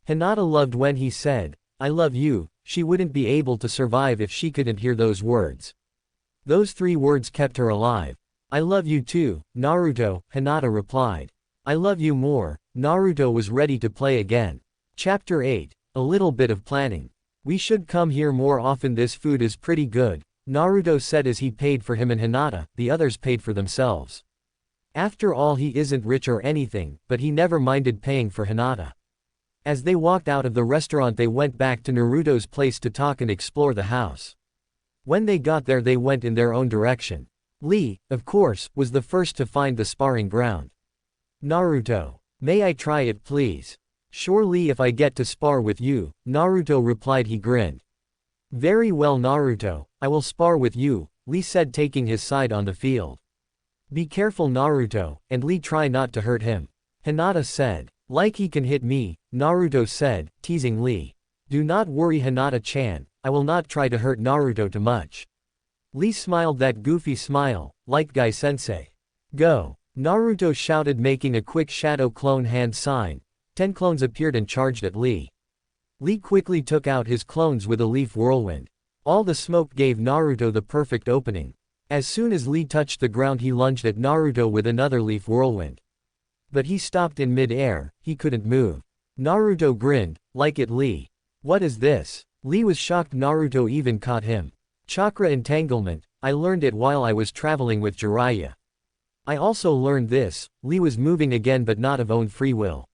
Hinata loved when he said, I love you. She wouldn't be able to survive if she couldn't hear those words. Those 3 words kept her alive. I love you too, Naruto, Hinata replied. I love you more. Naruto was ready to play again. Chapter 8. A little bit of planning. We should come here more often, this food is pretty good, Naruto said as he paid for him and Hinata. The others paid for themselves. After all, he isn't rich or anything, but he never minded paying for Hinata. As they walked out of the restaurant, they went back to Naruto's place to talk and explore the house. When they got there, they went in their own direction. Lee, of course, was the first to find the sparring ground. Naruto. May I try it please? Sure Lee, if I get to spar with you, Naruto replied. He grinned. Very well Naruto, I will spar with you, Lee said, taking his side on the field. Be careful Naruto, and Lee try not to hurt him. Hinata said. Like he can hit me, Naruto said, teasing Lee. Do not worry Hinata-chan, I will not try to hurt Naruto too much. Lee smiled that goofy smile, like Guy-sensei. Go! Naruto shouted, making a quick shadow clone hand sign. 10 clones appeared and charged at Lee. Lee quickly took out his clones with a leaf whirlwind. All the smoke gave Naruto the perfect opening. As soon as Lee touched the ground, he lunged at Naruto with another leaf whirlwind. But he stopped in mid-air, he couldn't move. Naruto grinned, like it Lee. What is this? Lee was shocked. Naruto even caught him. Chakra entanglement, I learned it while I was traveling with Jiraiya. I also learned this. Lee was moving again, but not of own free will.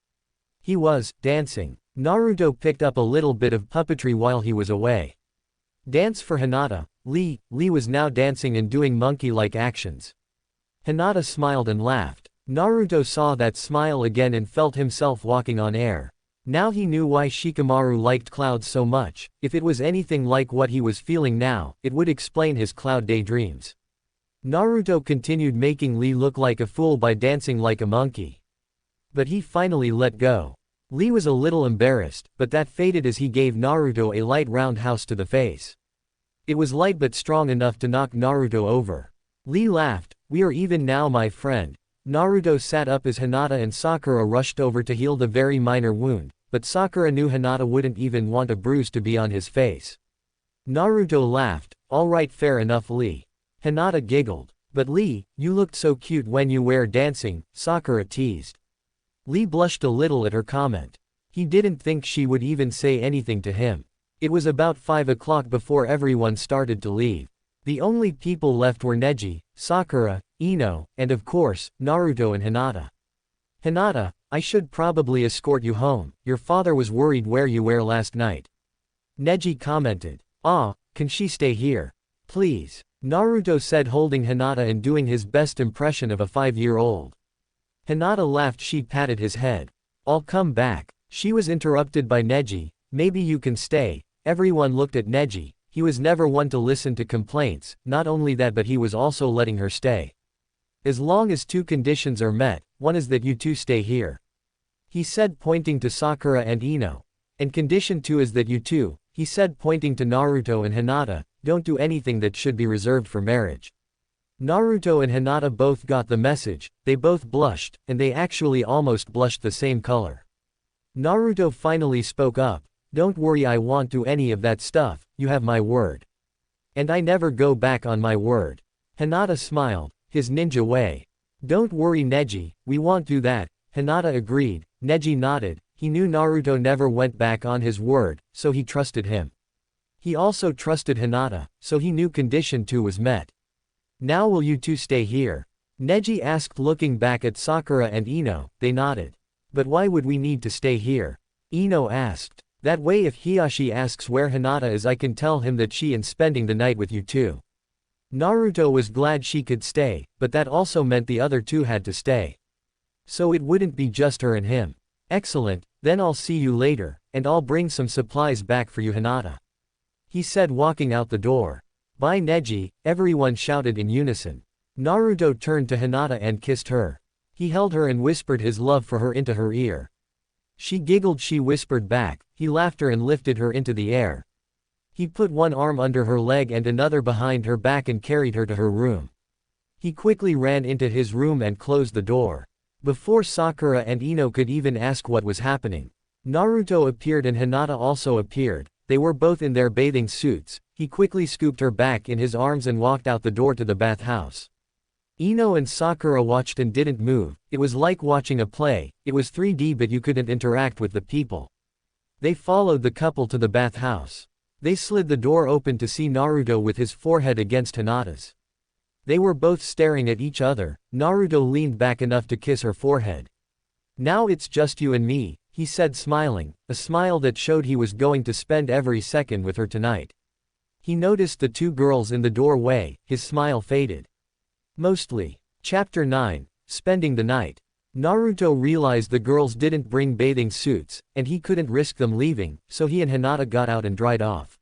He was dancing. Naruto picked up a little bit of puppetry while he was away. Dance for Hinata. Lee was now dancing and doing monkey-like actions. Hinata smiled and laughed. Naruto saw that smile again and felt himself walking on air. Now he knew why Shikamaru liked clouds so much. If it was anything like what he was feeling now, it would explain his cloud daydreams. Naruto continued making Lee look like a fool by dancing like a monkey. But he finally let go. Lee was a little embarrassed, but that faded as he gave Naruto a light roundhouse to the face. It was light but strong enough to knock Naruto over. Lee laughed. We are even now, my friend. Naruto sat up as Hinata and Sakura rushed over to heal the very minor wound, but Sakura knew Hinata wouldn't even want a bruise to be on his face. Naruto laughed. Alright, fair enough Lee. Hinata giggled. But Lee, you looked so cute when you were dancing, Sakura teased. Lee blushed a little at her comment. He didn't think she would even say anything to him. It was about 5 o'clock before everyone started to leave. The only people left were Neji, Sakura, Ino, and of course, Naruto and Hinata. Hinata, I should probably escort you home. Your father was worried where you were last night. Neji commented. Ah, can she stay here? Please. Naruto said, holding Hinata and doing his best impression of a 5-year-old. Hinata laughed. She patted his head. I'll come back. She was interrupted by Neji. Maybe you can stay. Everyone looked at Neji. He was never one to listen to complaints. Not only that, but he was also letting her stay. As long as 2 conditions are met, one is that you 2 stay here. He said, pointing to Sakura and Ino. And condition 2 is that you 2, he said, pointing to Naruto and Hinata, don't do anything that should be reserved for marriage. Naruto and Hinata both got the message. They both blushed, and they actually almost blushed the same color. Naruto finally spoke up. Don't worry, I won't do any of that stuff, you have my word. And I never go back on my word. Hinata smiled, his ninja way. Don't worry Neji, we won't do that, Hinata agreed. Neji nodded, he knew Naruto never went back on his word, so he trusted him. He also trusted Hinata, so he knew condition 2 was met. Now will you two stay here? Neji asked looking back at Sakura and Ino. They nodded. But why would we need to stay here? Ino asked. That way if Hiyashi asks where Hinata is I can tell him that she is spending the night with you two. Naruto was glad she could stay, but that also meant the other two had to stay. So it wouldn't be just her and him. Excellent, then I'll see you later, and I'll bring some supplies back for you Hinata. He said walking out the door. Bye Neji, everyone shouted in unison. Naruto turned to Hinata and kissed her. He held her and whispered his love for her into her ear. She giggled, she whispered back, he laughed her and lifted her into the air. He put one arm under her leg and another behind her back and carried her to her room. He quickly ran into his room and closed the door. Before Sakura and Ino could even ask what was happening, Naruto appeared and Hinata also appeared. They were both in their bathing suits. He quickly scooped her back in his arms and walked out the door to the bathhouse. Ino and Sakura watched and didn't move. It was like watching a play. It was 3D but you couldn't interact with the people. They followed the couple to the bathhouse. They slid the door open to see Naruto with his forehead against Hinata's. They were both staring at each other. Naruto leaned back enough to kiss her forehead. Now it's just you and me, he said smiling, a smile that showed he was going to spend every second with her tonight. He noticed the two girls in the doorway, his smile faded. Mostly. Chapter 9, Spending the Night. Naruto realized the girls didn't bring bathing suits, and he couldn't risk them leaving, so he and Hinata got out and dried off.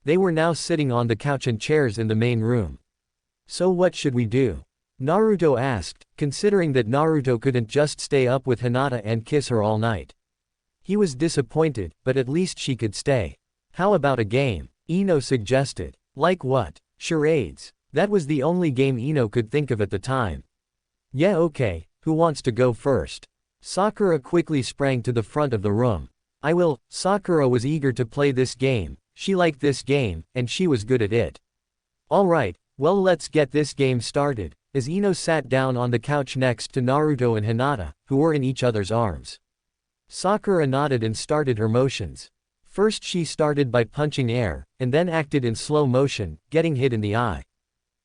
They were now sitting on the couch and chairs in the main room. So what should we do? Naruto asked, considering that Naruto couldn't just stay up with Hinata and kiss her all night. He was disappointed, but at least she could stay. How about a game? Ino suggested. Like what? Charades. That was the only game Ino could think of at the time. Yeah okay, who wants to go first? Sakura quickly sprang to the front of the room. I will. Sakura was eager to play this game. She liked this game, and she was good at it. Alright, well let's get this game started, as Ino sat down on the couch next to Naruto and Hinata, who were in each other's arms. Sakura nodded and started her motions. First she started by punching air, and then acted in slow motion, getting hit in the eye.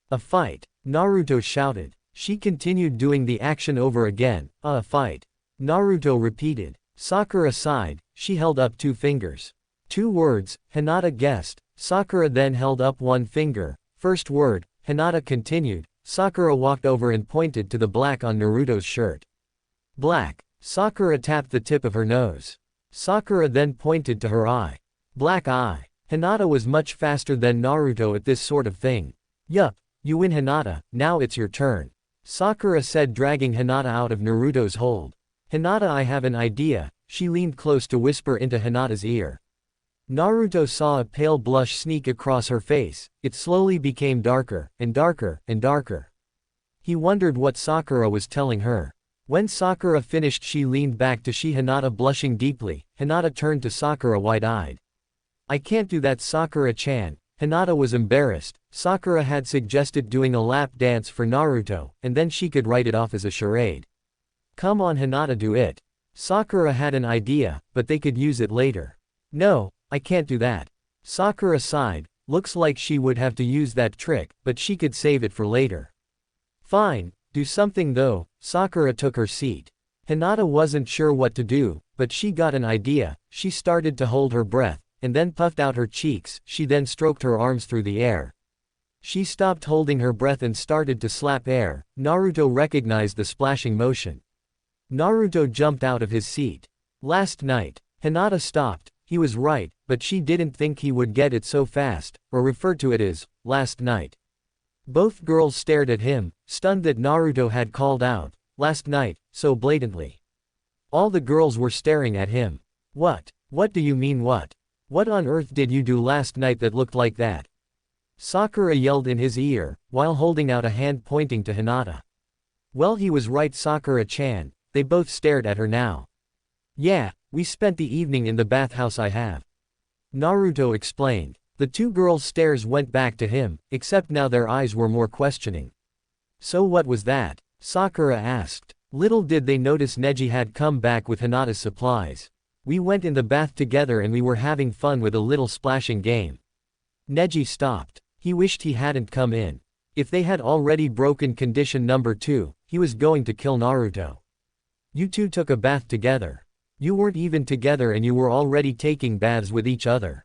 A fight. Naruto shouted. She continued doing the action over again. A fight. Naruto repeated. Sakura sighed. She held up 2 fingers. 2 words, Hinata guessed. Sakura then held up 1 finger. First word, Hinata continued. Sakura walked over and pointed to the black on Naruto's shirt. Black. Sakura tapped the tip of her nose. Sakura then pointed to her eye. Black eye. Hinata was much faster than Naruto at this sort of thing. Yup. You win Hinata, now it's your turn. Sakura said, dragging Hinata out of Naruto's hold. Hinata, I have an idea. She leaned close to whisper into Hinata's ear. Naruto saw a pale blush sneak across her face. It slowly became darker, and darker, and darker. He wondered what Sakura was telling her. When Sakura finished she leaned back to see Hinata blushing deeply. Hinata turned to Sakura wide-eyed. I can't do that Sakura-chan. Hinata was embarrassed. Sakura had suggested doing a lap dance for Naruto, and then she could write it off as a charade. Come on Hinata, do it. Sakura had an idea, but they could use it later. No, I can't do that. Sakura sighed. Looks like she would have to use that trick, but she could save it for later. Fine, do something though. Sakura took her seat. Hinata wasn't sure what to do, but she got an idea. She started to hold her breath, and then puffed out her cheeks. She then stroked her arms through the air. She stopped holding her breath and started to slap air. Naruto recognized the splashing motion. Naruto jumped out of his seat. Last night. Hinata stopped. He was right, but she didn't think he would get it so fast, or referred to it as, last night. Both girls stared at him, stunned that Naruto had called out, last night, so blatantly. All the girls were staring at him. What? What do you mean what? What on earth did you do last night that looked like that? Sakura yelled in his ear, while holding out a hand pointing to Hinata. Well, he was right, Sakura-chan. They both stared at her now. Yeah, we spent the evening in the bathhouse I have. Naruto explained. The 2 girls' stares went back to him, except now their eyes were more questioning. So what was that? Sakura asked. Little did they notice Neji had come back with Hinata's supplies. We went in the bath together and we were having fun with a little splashing game. Neji stopped. He wished he hadn't come in. If they had already broken condition number 2, he was going to kill Naruto. You two took a bath together. You weren't even together and you were already taking baths with each other.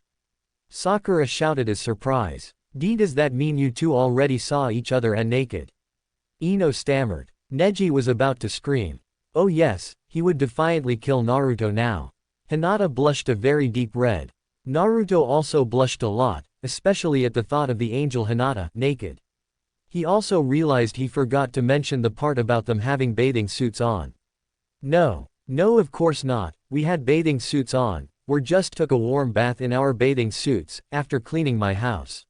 Sakura shouted as surprise. Does that mean you two already saw each other and naked? Ino stammered. Neji was about to scream. Oh yes, he would defiantly kill Naruto now. Hinata blushed a very deep red. Naruto also blushed a lot, especially at the thought of the angel Hinata naked. He also realized he forgot to mention the part about them having bathing suits on. No, of course not, we had bathing suits on, we just took a warm bath in our bathing suits, after cleaning my house.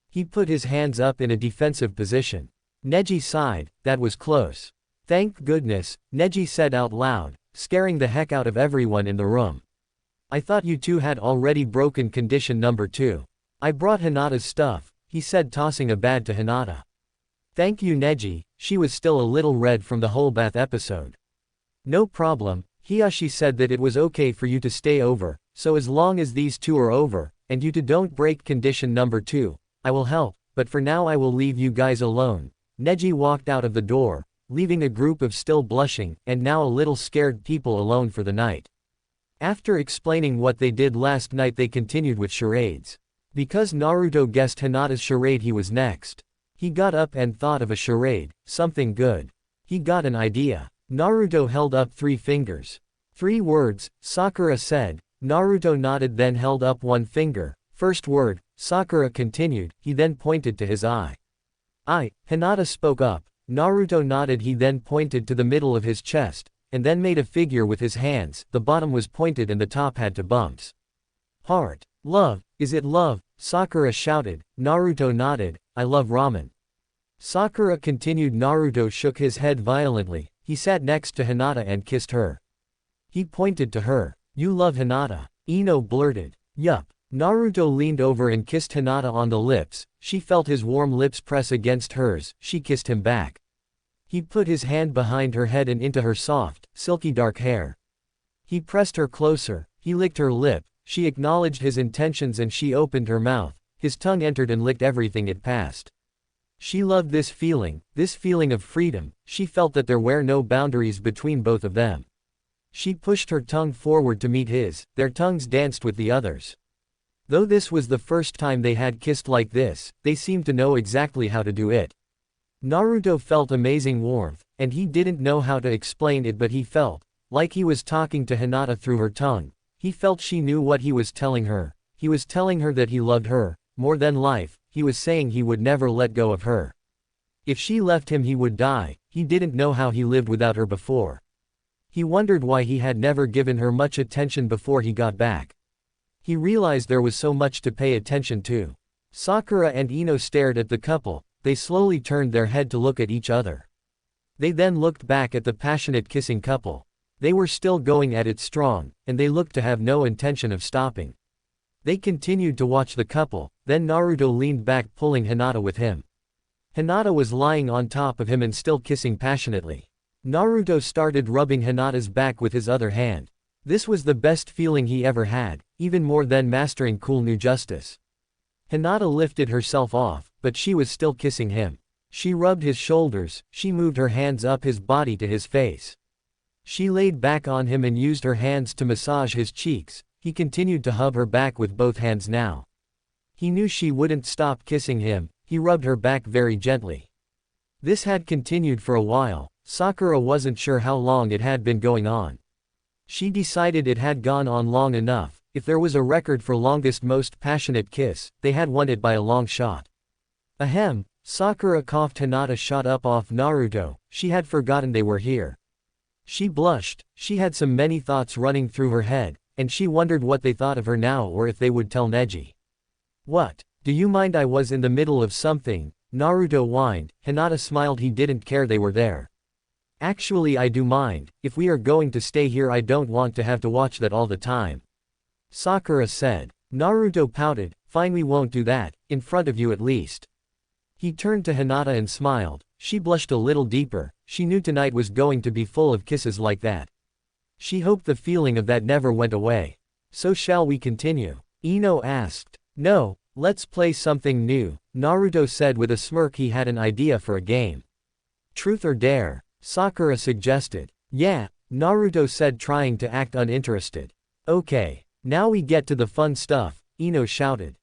He put his hands up in a defensive position. Neji sighed, that was close. Thank goodness, Neji said out loud, scaring the heck out of everyone in the room. I thought you two had already broken condition number 2. I brought Hinata's stuff, he said tossing a bag to Hinata. Thank you Neji, she was still a little red from the whole bath episode. No problem, Hiyashi said that it was okay for you to stay over, so as long as these two are over, and you two don't break condition number 2, I will help, but for now I will leave you guys alone. Neji walked out of the door, leaving a group of still blushing, and now a little scared people alone for the night. After explaining what they did last night they continued with charades. Because Naruto guessed Hinata's charade he was next. He got up and thought of a charade, something good. He got an idea. Naruto held up 3 fingers. 3 words, Sakura said. Naruto nodded then held up 1 finger. First word, Sakura continued, he then pointed to his eye. Hinata spoke up. Naruto nodded he then pointed to the middle of his chest, and then made a figure with his hands, the bottom was pointed and the top had 2 bumps. Heart. Love, is it love? Sakura shouted. Naruto nodded, I love ramen. Sakura continued. Naruto shook his head violently, he sat next to Hinata and kissed her. He pointed to her. You love Hinata. Ino blurted. Yup. Naruto leaned over and kissed Hinata on the lips, she felt his warm lips press against hers, she kissed him back. He put his hand behind her head and into her soft, silky dark hair. He pressed her closer, he licked her lip, she acknowledged his intentions and she opened her mouth, his tongue entered and licked everything it passed. She loved this feeling of freedom, she felt that there were no boundaries between both of them. She pushed her tongue forward to meet his, their tongues danced with the others. Though this was the first time they had kissed like this, they seemed to know exactly how to do it. Naruto felt amazing warmth, and he didn't know how to explain it but he felt like he was talking to Hinata through her tongue. He felt she knew what he was telling her. He was telling her that he loved her, more than life, he was saying he would never let go of her. If she left him he would die, he didn't know how he lived without her before. He wondered why he had never given her much attention before he got back. He realized there was so much to pay attention to. Sakura and Ino stared at the couple, they slowly turned their head to look at each other. They then looked back at the passionate kissing couple. They were still going at it strong, and they looked to have no intention of stopping. They continued to watch the couple, then Naruto leaned back pulling Hinata with him. Hinata was lying on top of him and still kissing passionately. Naruto started rubbing Hinata's back with his other hand. This was the best feeling he ever had, even more than mastering cool new justice. Hinata lifted herself off, but she was still kissing him. She rubbed his shoulders, she moved her hands up his body to his face. She laid back on him and used her hands to massage his cheeks, he continued to hug her back with both hands now. He knew she wouldn't stop kissing him, he rubbed her back very gently. This had continued for a while, Sakura wasn't sure how long it had been going on. She decided it had gone on long enough, if there was a record for longest most passionate kiss, they had won it by a long shot. Ahem, Sakura coughed. Hinata shot up off Naruto, she had forgotten they were here. She blushed, she had so many thoughts running through her head, and she wondered what they thought of her now or if they would tell Neji. What? Do you mind I was in the middle of something? Naruto whined. Hinata smiled, he didn't care they were there. Actually I do mind, if we are going to stay here I don't want to have to watch that all the time. Sakura said. Naruto pouted, fine we won't do that, in front of you at least. He turned to Hinata and smiled, she blushed a little deeper, she knew tonight was going to be full of kisses like that. She hoped the feeling of that never went away. So shall we continue? Ino asked. No, let's play something new, Naruto said with a smirk. He had an idea for a game. Truth or dare? Sakura suggested. Yeah, Naruto said, trying to act uninterested. Okay, now we get to the fun stuff, Ino shouted.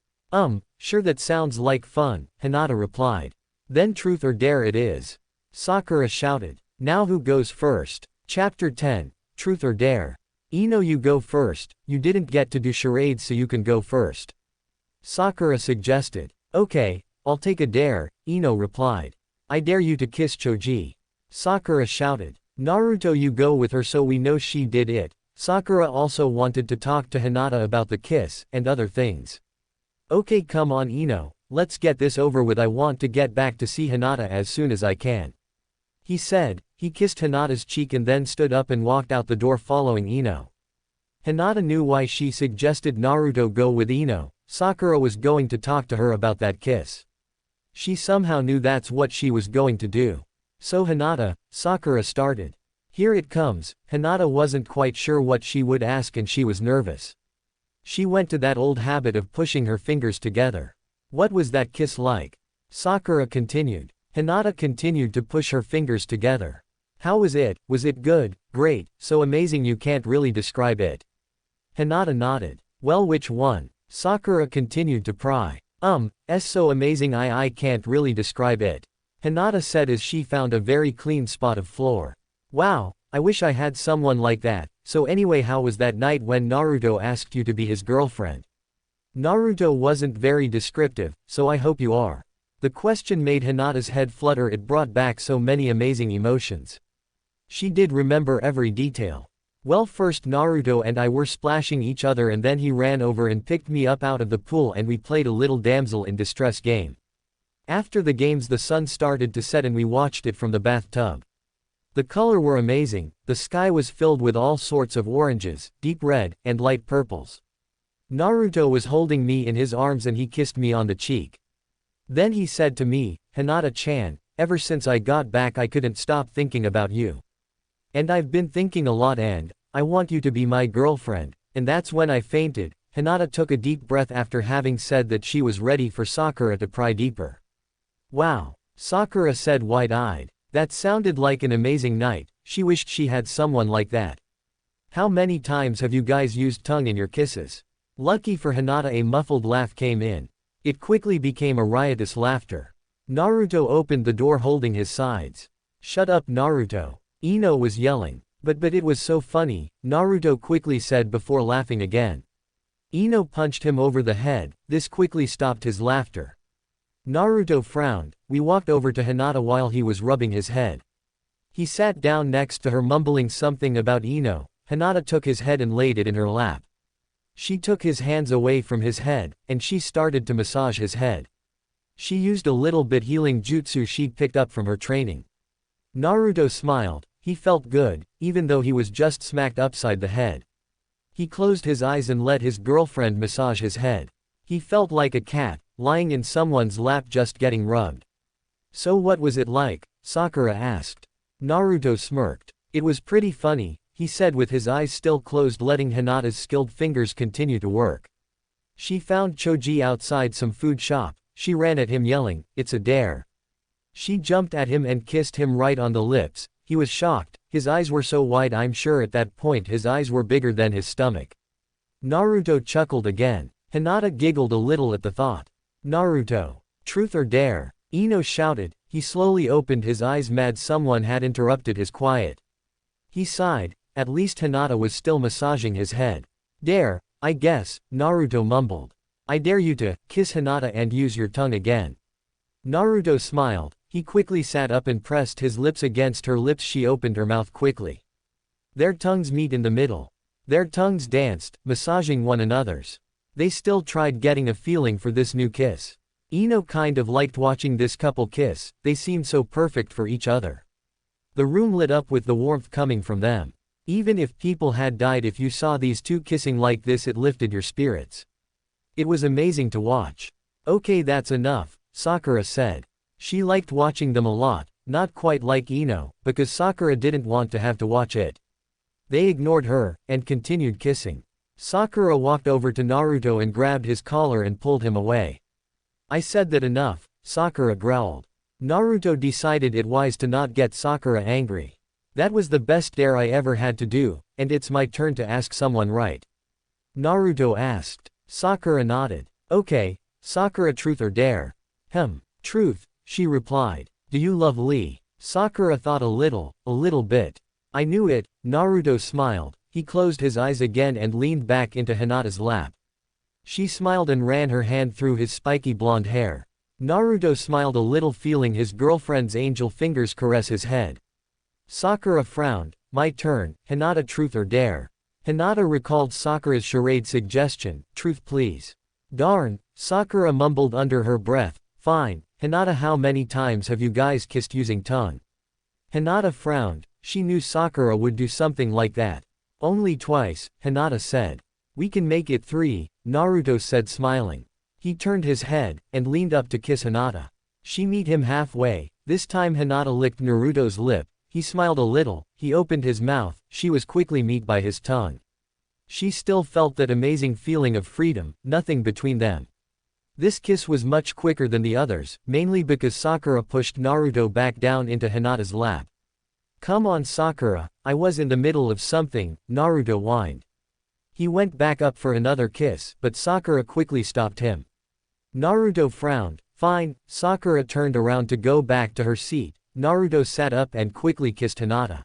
Sure, that sounds like fun, Hinata replied. Then truth or dare it is. Sakura shouted. Now who goes first? Chapter 10, Truth or Dare. Ino, you go first, you didn't get to do charades so you can go first. Sakura suggested. Okay, I'll take a dare, Ino replied. I dare you to kiss Choji. Sakura shouted. Naruto, you go with her so we know she did it. Sakura also wanted to talk to Hinata about the kiss, and other things. Okay, come on Ino, let's get this over with. I want to get back to see Hinata as soon as I can. He said. He kissed Hinata's cheek and then stood up and walked out the door following Ino. Hinata knew why she suggested Naruto go with Ino. Sakura was going to talk to her about that kiss. She somehow knew that's what she was going to do. So Hinata, Sakura started. Here it comes. Hinata wasn't quite sure what she would ask and she was nervous. She went to that old habit of pushing her fingers together. What was that kiss like? Sakura continued. Hinata continued to push her fingers together. How was it? Was it good? Great, so amazing you can't really describe it. Hinata nodded. Well, which one? Sakura continued to pry. So amazing I can't really describe it. Hinata said as she found a very clean spot of floor. Wow, I wish I had someone like that. So anyway, how was that night when Naruto asked you to be his girlfriend? Naruto wasn't very descriptive, so I hope you are. The question made Hinata's head flutter. It brought back so many amazing emotions. She did remember every detail. Well, first Naruto and I were splashing each other and then he ran over and picked me up out of the pool and we played a little damsel in distress game. After the games the sun started to set and we watched it from the bathtub. The color were amazing, the sky was filled with all sorts of oranges, deep red, and light purples. Naruto was holding me in his arms and he kissed me on the cheek. Then he said to me, Hinata-chan, ever since I got back I couldn't stop thinking about you. And I've been thinking a lot and, I want you to be my girlfriend, and that's when I fainted. Hinata took a deep breath after having said that she was ready for Sakura to pry deeper. Wow, Sakura said wide-eyed. That sounded like an amazing night. She wished she had someone like that. How many times have you guys used tongue in your kisses? Lucky for Hinata, a muffled laugh came in. It quickly became a riotous laughter. Naruto opened the door holding his sides. Shut up Naruto. Ino was yelling. But it was so funny, Naruto quickly said before laughing again. Ino punched him over the head. This quickly stopped his laughter. Naruto frowned. We walked over to Hinata while he was rubbing his head. He sat down next to her mumbling something about Ino. Hinata took his head and laid it in her lap. She took his hands away from his head, and she started to massage his head. She used a little bit healing jutsu she'd picked up from her training. Naruto smiled. He felt good, even though he was just smacked upside the head. He closed his eyes and let his girlfriend massage his head. He felt like a cat, lying in someone's lap just getting rubbed. So what was it like? Sakura asked. Naruto smirked. It was pretty funny, he said with his eyes still closed, letting Hinata's skilled fingers continue to work. She found Choji outside some food shop. She ran at him yelling, "It's a dare." She jumped at him and kissed him right on the lips. He was shocked. His eyes were so wide, I'm sure at that point his eyes were bigger than his stomach. Naruto chuckled again. Hinata giggled a little at the thought. Naruto. Truth or dare? Ino shouted. He slowly opened his eyes, mad someone had interrupted his quiet. He sighed. At least Hinata was still massaging his head. Dare, I guess, Naruto mumbled. I dare you to kiss Hinata and use your tongue again. Naruto smiled. He quickly sat up and pressed his lips against her lips. She opened her mouth quickly. Their tongues meet in the middle. Their tongues danced, massaging one another's. They still tried getting a feeling for this new kiss. Ino kind of liked watching this couple kiss, they seemed so perfect for each other. The room lit up with the warmth coming from them. Even if people had died, if you saw these two kissing like this, it lifted your spirits. It was amazing to watch. Okay, that's enough, Sakura said. She liked watching them a lot, not quite like Ino, because Sakura didn't want to have to watch it. They ignored her, and continued kissing. Sakura walked over to Naruto and grabbed his collar and pulled him away. I said that enough, Sakura growled. Naruto decided it wise to not get Sakura angry. That was the best dare I ever had to do, and it's my turn to ask someone, right? Naruto asked. Sakura nodded. Okay, Sakura, truth or dare? Truth, she replied. Do you love Lee? Sakura thought a little bit. I knew it, Naruto smiled. He closed his eyes again and leaned back into Hinata's lap. She smiled and ran her hand through his spiky blonde hair. Naruto smiled a little, feeling his girlfriend's angel fingers caress his head. Sakura frowned. My turn, Hinata, truth or dare? Hinata recalled Sakura's charade suggestion, truth please. Darn, Sakura mumbled under her breath. Fine, Hinata, how many times have you guys kissed using tongue? Hinata frowned. She knew Sakura would do something like that. Only twice, Hinata said. We can make it 3, Naruto said, smiling. He turned his head, and leaned up to kiss Hinata. She met him halfway. This time Hinata licked Naruto's lip. He smiled a little, he opened his mouth, she was quickly met by his tongue. She still felt that amazing feeling of freedom, nothing between them. This kiss was much quicker than the others, mainly because Sakura pushed Naruto back down into Hinata's lap. Come on Sakura, I was in the middle of something, Naruto whined. He went back up for another kiss, but Sakura quickly stopped him. Naruto frowned. Fine, Sakura turned around to go back to her seat. Naruto sat up and quickly kissed Hinata.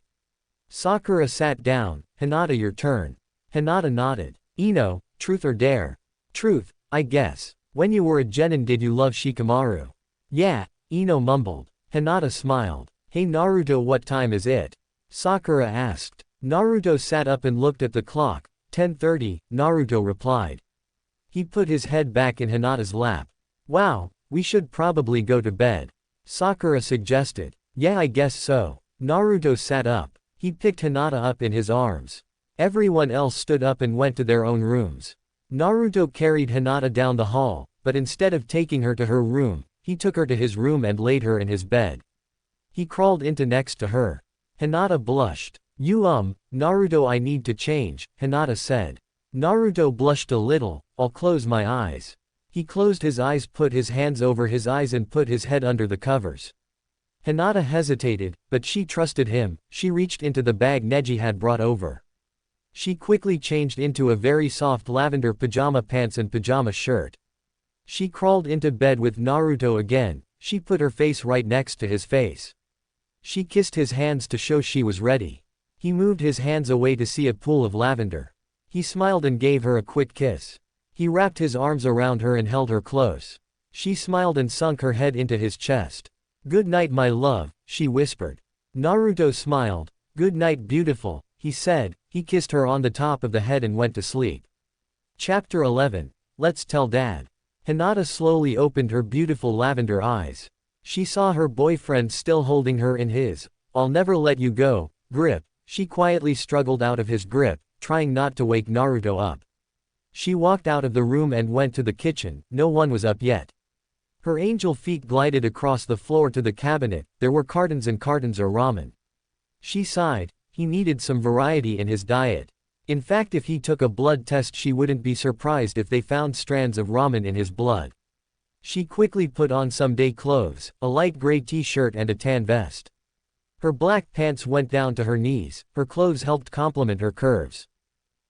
Sakura sat down. Hinata, your turn. Hinata nodded. Ino, truth or dare? Truth, I guess. When you were a genin, did you love Shikamaru? Yeah, Ino mumbled. Hinata smiled. Hey Naruto, what time is it? Sakura asked. Naruto sat up and looked at the clock. 10:30, Naruto replied. He put his head back in Hinata's lap. Wow, we should probably go to bed. Sakura suggested. Yeah, I guess so. Naruto sat up. He picked Hinata up in his arms. Everyone else stood up and went to their own rooms. Naruto carried Hinata down the hall, but instead of taking her to her room, he took her to his room and laid her in his bed. He crawled into next to her. Hinata blushed. Naruto, I need to change, Hinata said. Naruto blushed a little. I'll close my eyes. He closed his eyes, put his hands over his eyes and put his head under the covers. Hinata hesitated, but she trusted him. She reached into the bag Neji had brought over. She quickly changed into a very soft lavender pajama pants and pajama shirt. She crawled into bed with Naruto again. She put her face right next to his face. She kissed his hands to show she was ready. He moved his hands away to see a pool of lavender. He smiled and gave her a quick kiss. He wrapped his arms around her and held her close. She smiled and sunk her head into his chest. Good night, my love, she whispered. Naruto smiled. Good night, beautiful, he said. He kissed her on the top of the head and went to sleep. Chapter 11. Let's tell Dad. Hinata slowly opened her beautiful lavender eyes. She saw her boyfriend still holding her in his, I'll never let you go, grip. She quietly struggled out of his grip, trying not to wake Naruto up. She walked out of the room and went to the kitchen. No one was up yet. Her angel feet glided across the floor to the cabinet. There were cartons and cartons of ramen. She sighed. He needed some variety in his diet. In fact, if he took a blood test, she wouldn't be surprised if they found strands of ramen in his blood. She quickly put on some day clothes, a light gray t-shirt and a tan vest. Her black pants went down to her knees. Her clothes helped complement her curves.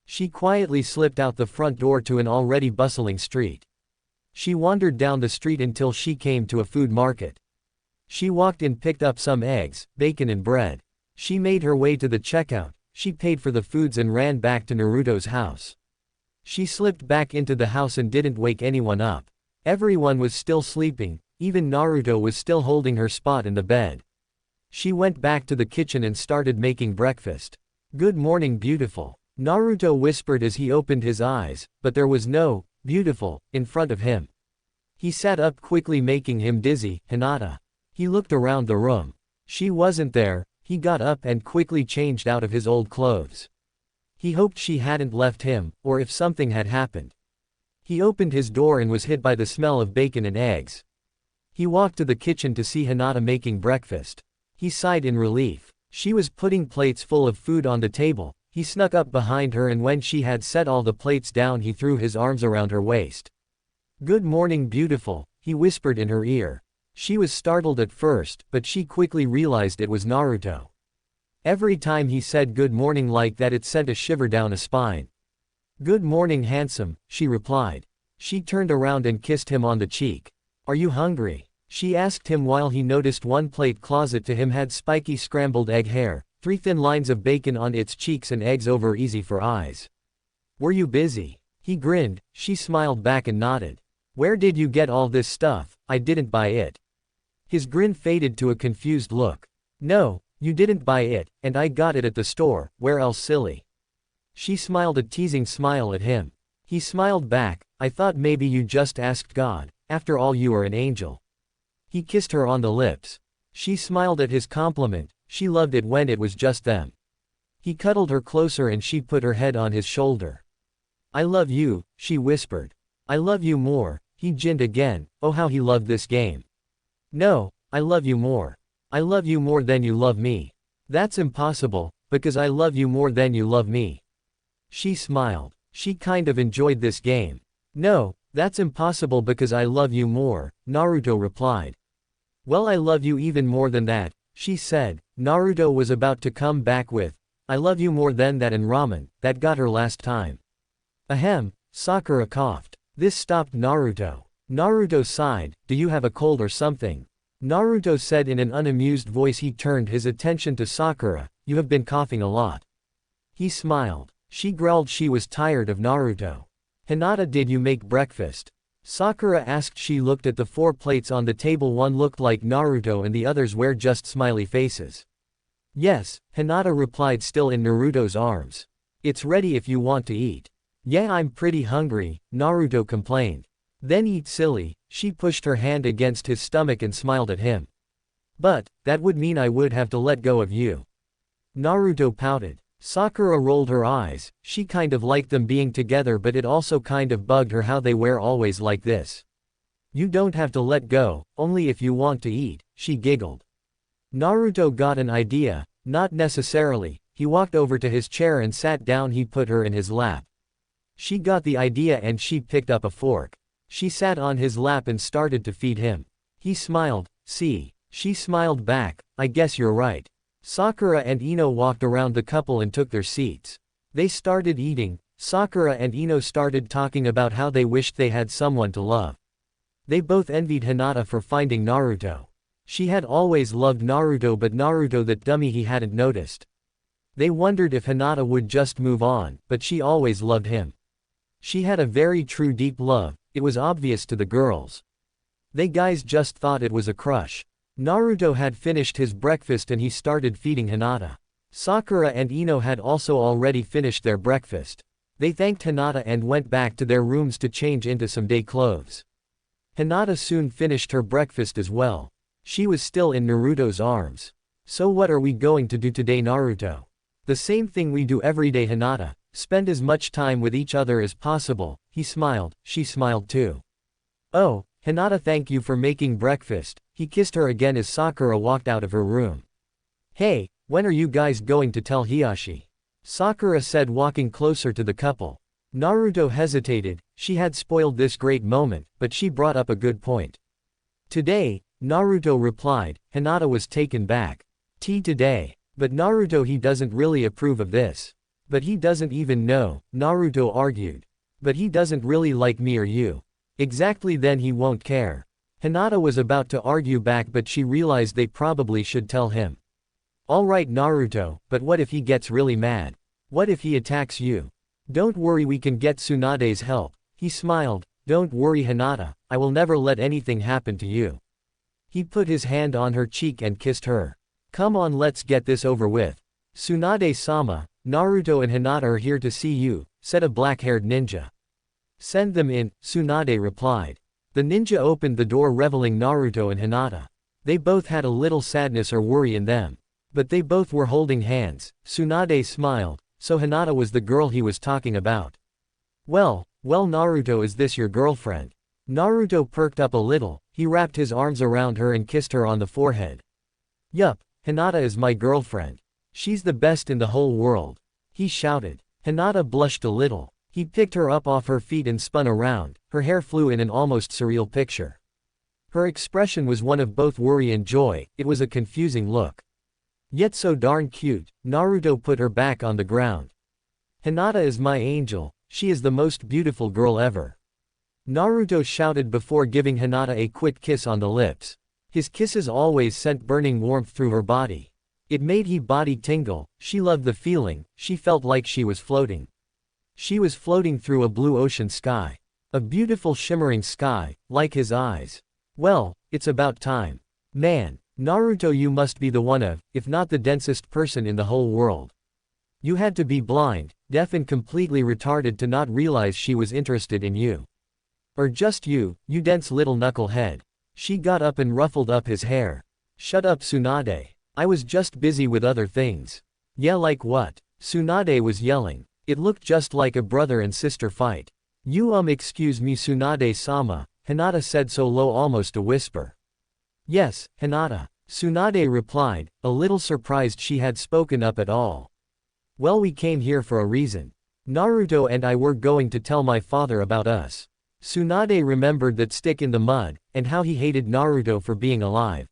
She quietly slipped out the front door to an already bustling street. She wandered down the street until she came to a food market. She walked in, picked up some eggs, bacon and bread. She made her way to the checkout. She paid for the foods and ran back to Naruto's house. She slipped back into the house and didn't wake anyone up. Everyone was still sleeping. Even Naruto was still holding her spot in the bed. She went back to the kitchen and started making breakfast. Good morning, beautiful, Naruto whispered as he opened his eyes, but there was no beautiful in front of him. He sat up quickly, making him dizzy. Hinata. He looked around the room. She wasn't there. He got up and quickly changed out of his old clothes. He hoped she hadn't left him, or if something had happened. He opened his door and was hit by the smell of bacon and eggs. He walked to the kitchen to see Hinata making breakfast. He sighed in relief. She was putting plates full of food on the table. He snuck up behind her, and when she had set all the plates down, he threw his arms around her waist. "Good morning, beautiful," he whispered in her ear. She was startled at first, but she quickly realized it was Naruto. Every time he said good morning like that, it sent a shiver down a spine. "Good morning, handsome," she replied. She turned around and kissed him on the cheek. "Are you hungry?" she asked him while he noticed one plate closet to him had spiky scrambled egg hair, 3 thin lines of bacon on its cheeks and eggs over easy for eyes. "Were you busy?" He grinned. She smiled back and nodded. "Where did you get all this stuff? I didn't buy it." His grin faded to a confused look. "No, you didn't buy it, and I got it at the store. Where else, silly?" She smiled a teasing smile at him. He smiled back. "I thought maybe you just asked God. After all, you are an angel." He kissed her on the lips. She smiled at his compliment. She loved it when it was just them. He cuddled her closer and she put her head on his shoulder. "I love you," she whispered. "I love you more," he ginned again. Oh, how he loved this game. "No, I love you more. I love you more than you love me." "That's impossible, because I love you more than you love me." She smiled. She kind of enjoyed this game. "No, that's impossible because I love you more," Naruto replied. "Well, I love you even more than that," she said. Naruto was about to come back with, "I love you more than that and ramen, that got her last time." Ahem, Sakura coughed. This stopped Naruto. Naruto sighed. "Do you have a cold or something?" Naruto said in an unamused voice. He turned his attention to Sakura. "You have been coughing a lot." He smiled. She growled she was tired of Naruto. "Hinata, did you make breakfast?" Sakura asked. She looked at the 4 plates on the table. One looked like Naruto and the others were just smiley faces. "Yes," Hinata replied, still in Naruto's arms. "It's ready if you want to eat." "Yeah, I'm pretty hungry," Naruto complained. "Then eat, silly." She pushed her hand against his stomach and smiled at him. "But, that would mean I would have to let go of you." Naruto pouted. Sakura rolled her eyes. She kind of liked them being together, but it also kind of bugged her how they were always like this. "You don't have to let go, only if you want to eat," she giggled. Naruto got an idea. "Not necessarily." He walked over to his chair and sat down. He put her in his lap. She got the idea and she picked up a fork. She sat on his lap and started to feed him. He smiled. "See." She smiled back. "I guess you're right." Sakura and Ino walked around the couple and took their seats. They started eating. Sakura and Ino started talking about how they wished they had someone to love. They both envied Hinata for finding Naruto. She had always loved Naruto, but Naruto, that dummy, he hadn't noticed. They wondered if Hinata would just move on, but she always loved him. She had a very true deep love. It was obvious to the girls. They guys just thought it was a crush. Naruto had finished his breakfast and he started feeding Hinata. Sakura and Ino had also already finished their breakfast. They thanked Hinata and went back to their rooms to change into some day clothes. Hinata soon finished her breakfast as well. She was still in Naruto's arms. "So what are we going to do today, Naruto?" "The same thing we do every day, Hinata. Spend as much time with each other as possible." He smiled. She smiled too. "Oh, Hinata, thank you for making breakfast." He kissed her again as Sakura walked out of her room. "Hey, when are you guys going to tell Hiyashi?" Sakura said, walking closer to the couple. Naruto hesitated. She had spoiled this great moment, but she brought up a good point. "Today," Naruto replied. Hinata was taken back. "Tea today. But Naruto, he doesn't really approve of this." "But he doesn't even know," Naruto argued. "But he doesn't really like me or you." "Exactly, then he won't care." Hinata was about to argue back, but she realized they probably should tell him. "Alright, Naruto, but what if he gets really mad? What if he attacks you?" "Don't worry, we can get Tsunade's help." He smiled. "Don't worry, Hinata, I will never let anything happen to you." He put his hand on her cheek and kissed her. "Come on, let's get this over with." "Tsunade-sama, Naruto and Hinata are here to see you," said a black-haired ninja. "Send them in," Tsunade replied. The ninja opened the door, revealing Naruto and Hinata. They both had a little sadness or worry in them. But they both were holding hands. Tsunade smiled. So Hinata was the girl he was talking about. Well, Naruto, is this your girlfriend?" Naruto perked up a little. He wrapped his arms around her and kissed her on the forehead. "Yup, Hinata is my girlfriend. She's the best in the whole world. He shouted. Hinata blushed a little. He picked her up off her feet and spun around, her hair flew in an almost surreal picture. Her expression was one of both worry and joy, it was a confusing look. Yet so darn cute. Naruto put her back on the ground. Hinata is my angel, she is the most beautiful girl ever. Naruto shouted before giving Hinata a quick kiss on the lips. His kisses always sent burning warmth through her body. It made her body tingle, she loved the feeling, she felt like she was floating. She was floating through a blue ocean sky. A beautiful shimmering sky, like his eyes. Well, it's about time. Man, Naruto, you must be the one of, if not the densest person in the whole world. You had to be blind, deaf and completely retarded to not realize she was interested in you. Or just you dense little knucklehead. She got up and ruffled up his hair. Shut up, Tsunade. I was just busy with other things. Yeah, like what? Tsunade was yelling. It looked just like a brother and sister fight. Excuse me, Tsunade-sama, Hinata said so low, almost a whisper. Yes, Hinata, Tsunade replied, a little surprised she had spoken up at all. Well, we came here for a reason. Naruto and I were going to tell my father about us. Tsunade remembered that stick in the mud, and how he hated Naruto for being alive.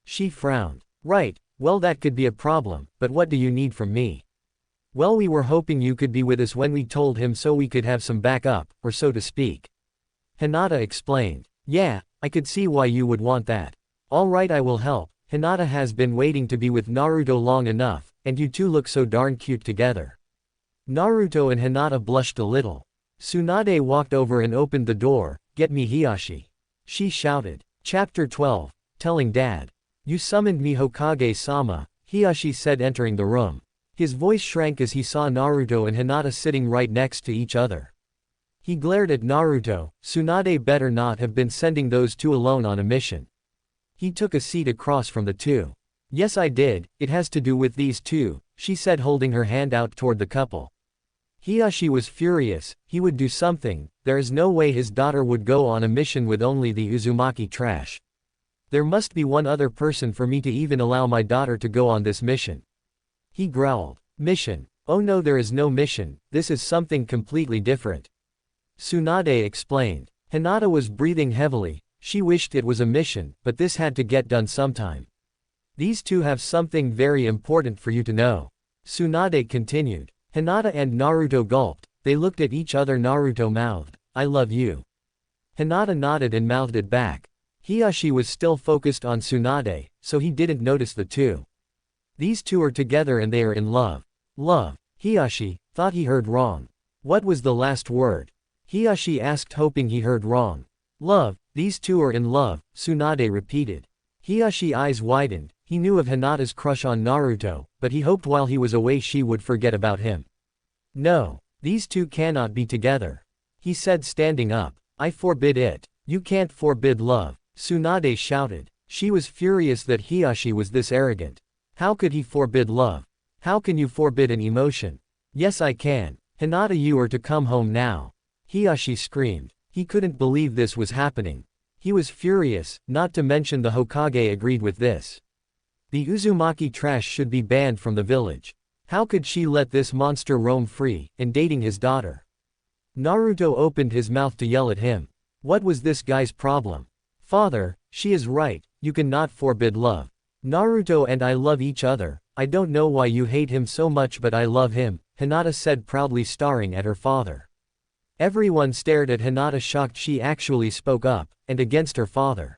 She frowned. Right, well, that could be a problem, but what do you need from me? Well, we were hoping you could be with us when we told him so we could have some backup, or so to speak. Hinata explained. Yeah, I could see why you would want that. Alright, I will help. Hinata has been waiting to be with Naruto long enough, and you two look so darn cute together. Naruto and Hinata blushed a little. Tsunade walked over and opened the door. Get me Hiashi. She shouted. Chapter 12. Telling Dad. You summoned me, Hokage-sama, Hiashi said, entering the room. His voice shrank as he saw Naruto and Hinata sitting right next to each other. He glared at Naruto. Tsunade better not have been sending those two alone on a mission. He took a seat across from the two. Yes, I did, it has to do with these two, she said, holding her hand out toward the couple. Hiashi was furious. He would do something. There is no way his daughter would go on a mission with only the Uzumaki trash. There must be one other person for me to even allow my daughter to go on this mission. He growled. Mission? Oh no, there is no mission, this is something completely different. Tsunade explained. Hinata was breathing heavily. She wished it was a mission, but this had to get done sometime. These two have something very important for you to know. Tsunade continued. Hinata and Naruto gulped. They looked at each other. Naruto mouthed, I love you. Hinata nodded and mouthed it back. Hiashi was still focused on Tsunade, so he didn't notice the two. These two are together and they are in love. Love. Hiashi thought he heard wrong. What was the last word? Hiashi asked, hoping he heard wrong. Love. These two are in love, Tsunade repeated. Hiashi's eyes widened. He knew of Hinata's crush on Naruto, but he hoped while he was away she would forget about him. No. These two cannot be together. He said, standing up. I forbid it. You can't forbid love, Tsunade shouted. She was furious that Hiashi was this arrogant. How could he forbid love? How can you forbid an emotion? Yes, I can. Hinata, you are to come home now. Hiashi screamed. He couldn't believe this was happening. He was furious, not to mention the Hokage agreed with this. The Uzumaki trash should be banned from the village. How could she let this monster roam free, and dating his daughter? Naruto opened his mouth to yell at him. What was this guy's problem? Father, she is right, you cannot forbid love. Naruto and I love each other. I don't know why you hate him so much, but I love him, Hinata said, proudly staring at her father. Everyone stared at Hinata, shocked she actually spoke up, and against her father.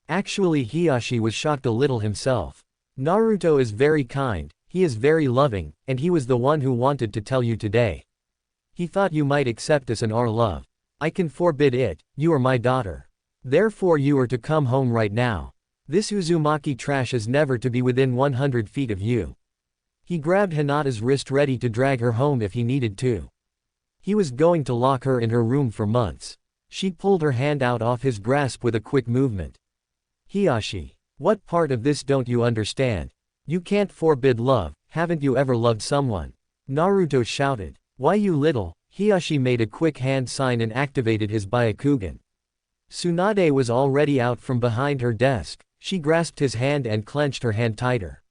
Actually, Hiashi was shocked a little himself. Naruto is very kind, he is very loving, and he was the one who wanted to tell you today. He thought you might accept us in our love. I can forbid it, you are my daughter. Therefore you are to come home right now. This Uzumaki trash is never to be within 100 feet of you. He grabbed Hinata's wrist, ready to drag her home if he needed to. He was going to lock her in her room for months. She pulled her hand out off his grasp with a quick movement. Hiashi, what part of this don't you understand? You can't forbid love, haven't you ever loved someone? Naruto shouted. Why, you little. Hiashi made a quick hand sign and activated his Byakugan. Tsunade was already out from behind her desk. She grasped his hand and clenched her hand tighter.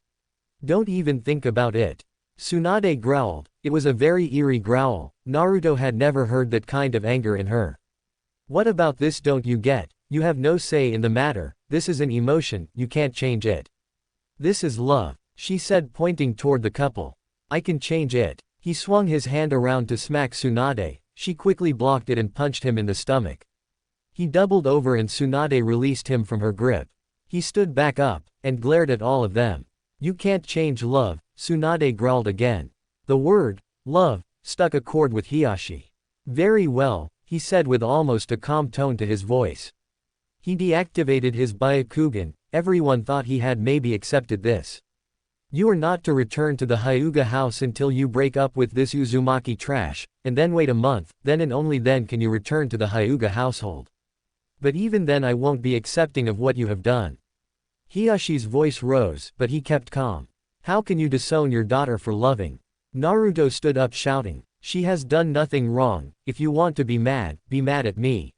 Don't even think about it. Tsunade growled. It was a very eerie growl. Naruto had never heard that kind of anger in her. What about this don't you get? You have no say in the matter, this is an emotion, you can't change it. This is love, she said pointing toward the couple. I can change it. He swung his hand around to smack Tsunade, she quickly blocked it and punched him in the stomach. He doubled over and Tsunade released him from her grip. He stood back up, and glared at all of them. You can't change love, Tsunade growled again. The word, love, stuck a chord with Hiashi. Very well, he said with almost a calm tone to his voice. He deactivated his Byakugan, everyone thought he had maybe accepted this. You are not to return to the Hyuga house until you break up with this Uzumaki trash, and then wait a month, then and only then can you return to the Hyuga household. But even then I won't be accepting of what you have done. Hiyashi's voice rose, but he kept calm. How can you disown your daughter for loving? Naruto stood up shouting. She has done nothing wrong, if you want to be mad at me.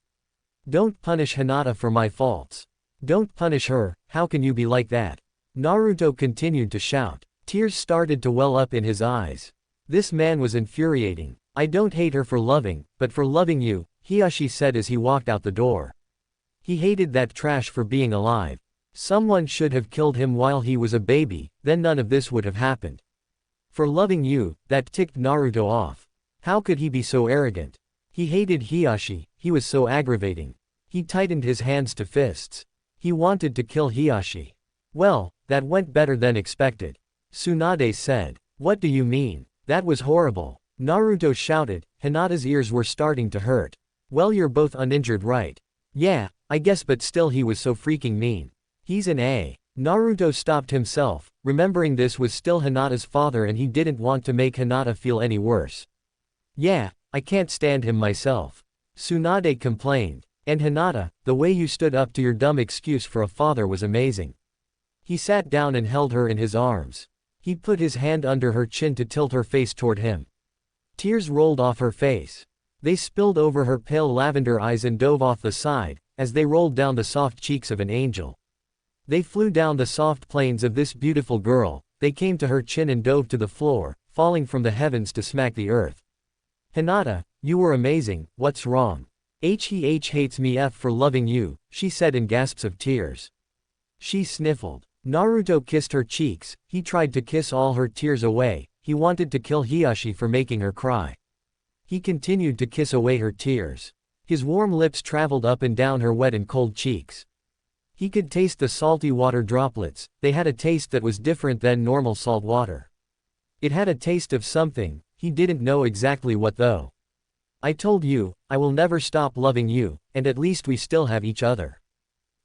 Don't punish Hinata for my faults. Don't punish her, how can you be like that? Naruto continued to shout. Tears started to well up in his eyes. This man was infuriating. I don't hate her for loving, but for loving you, Hiashi said as he walked out the door. He hated that trash for being alive. Someone should have killed him while he was a baby, then none of this would have happened. For loving you, that ticked Naruto off. How could he be so arrogant? He hated Hiashi, he was so aggravating. He tightened his hands to fists. He wanted to kill Hiashi. Well, that went better than expected. Tsunade said. What do you mean? That was horrible. Naruto shouted, Hinata's ears were starting to hurt. Well, you're both uninjured, right? Yeah, I guess, but still he was so freaking mean. He's an A. Naruto stopped himself, remembering this was still Hinata's father and he didn't want to make Hinata feel any worse. Yeah, I can't stand him myself. Tsunade complained. And Hinata, the way you stood up to your dumb excuse for a father was amazing. He sat down and held her in his arms. He put his hand under her chin to tilt her face toward him. Tears rolled off her face. They spilled over her pale lavender eyes and dove off the side, as they rolled down the soft cheeks of an angel. They flew down the soft plains of this beautiful girl, they came to her chin and dove to the floor, falling from the heavens to smack the earth. Hinata, you were amazing, what's wrong? He hates me for loving you, she said in gasps of tears. She sniffled. Naruto kissed her cheeks, he tried to kiss all her tears away, he wanted to kill Hiashi for making her cry. He continued to kiss away her tears. His warm lips traveled up and down her wet and cold cheeks. He could taste the salty water droplets, they had a taste that was different than normal salt water. It had a taste of something, he didn't know exactly what though. I told you, I will never stop loving you, and at least we still have each other.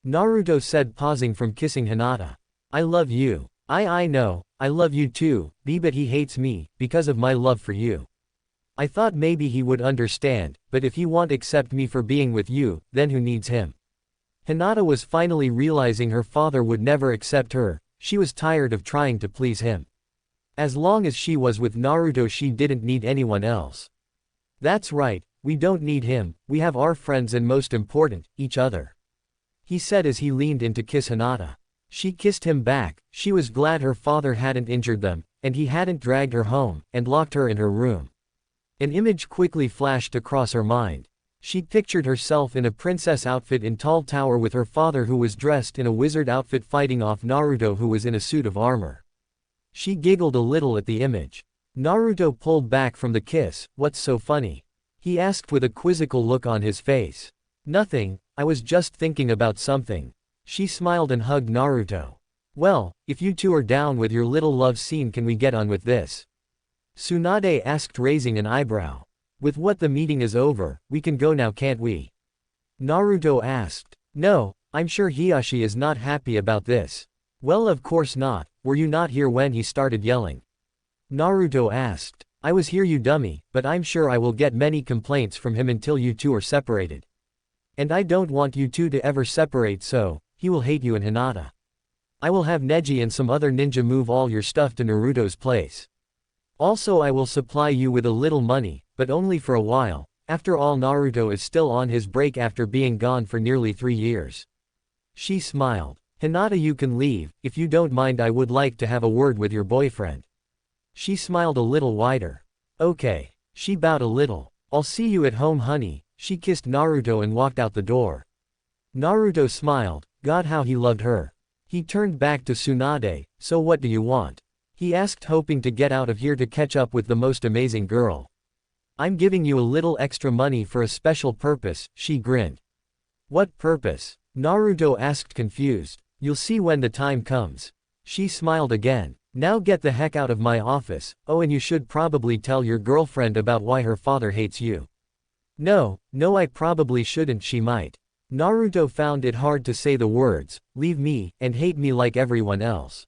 Naruto said, pausing from kissing Hinata. I love you. I know, I love you too, but he hates me, because of my love for you. I thought maybe he would understand, but if he won't accept me for being with you, then who needs him? Hinata was finally realizing her father would never accept her, she was tired of trying to please him. As long as she was with Naruto she didn't need anyone else. That's right, we don't need him, we have our friends and most important, each other. He said as he leaned in to kiss Hinata. She kissed him back, she was glad her father hadn't injured them, and he hadn't dragged her home, and locked her in her room. An image quickly flashed across her mind. She pictured herself in a princess outfit in Tall Tower with her father who was dressed in a wizard outfit fighting off Naruto who was in a suit of armor. She giggled a little at the image. Naruto pulled back from the kiss. What's so funny? He asked with a quizzical look on his face. Nothing, I was just thinking about something. She smiled and hugged Naruto. Well, if you two are down with your little love scene, can we get on with this? Tsunade asked, raising an eyebrow. With what the meeting is over, we can go now, can't we? Naruto asked. No, I'm sure Hiashi is not happy about this. Well, of course not, were you not here when he started yelling? Naruto asked. I was here, you dummy, but I'm sure I will get many complaints from him until you two are separated. And I don't want you two to ever separate, so he will hate you and Hinata. I will have Neji and some other ninja move all your stuff to Naruto's place. Also I will supply you with a little money, but only for a while. After all, Naruto is still on his break after being gone for nearly 3 years. She smiled. Hinata, you can leave. If you don't mind, I would like to have a word with your boyfriend. She smiled a little wider. Okay. She bowed a little. I'll see you at home, honey. She kissed Naruto and walked out the door. Naruto smiled. God, how he loved her. He turned back to Tsunade. So what do you want? He asked, hoping to get out of here to catch up with the most amazing girl. I'm giving you a little extra money for a special purpose, she grinned. What purpose? Naruto asked, confused. You'll see when the time comes. She smiled again. Now get the heck out of my office. Oh, and you should probably tell your girlfriend about why her father hates you. No, I probably shouldn't, she might. Naruto found it hard to say the words, leave me, and hate me like everyone else.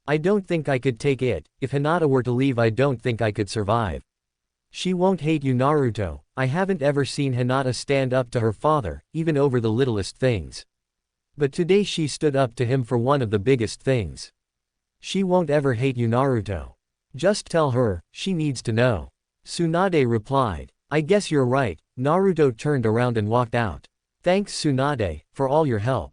I don't think I could take it. If Hinata were to leave, I don't think I could survive. She won't hate you, Naruto. I haven't ever seen Hinata stand up to her father, even over the littlest things. But today she stood up to him for one of the biggest things. She won't ever hate you, Naruto. Just tell her, she needs to know. Tsunade replied. I guess you're right. Naruto turned around and walked out. Thanks, Tsunade, for all your help.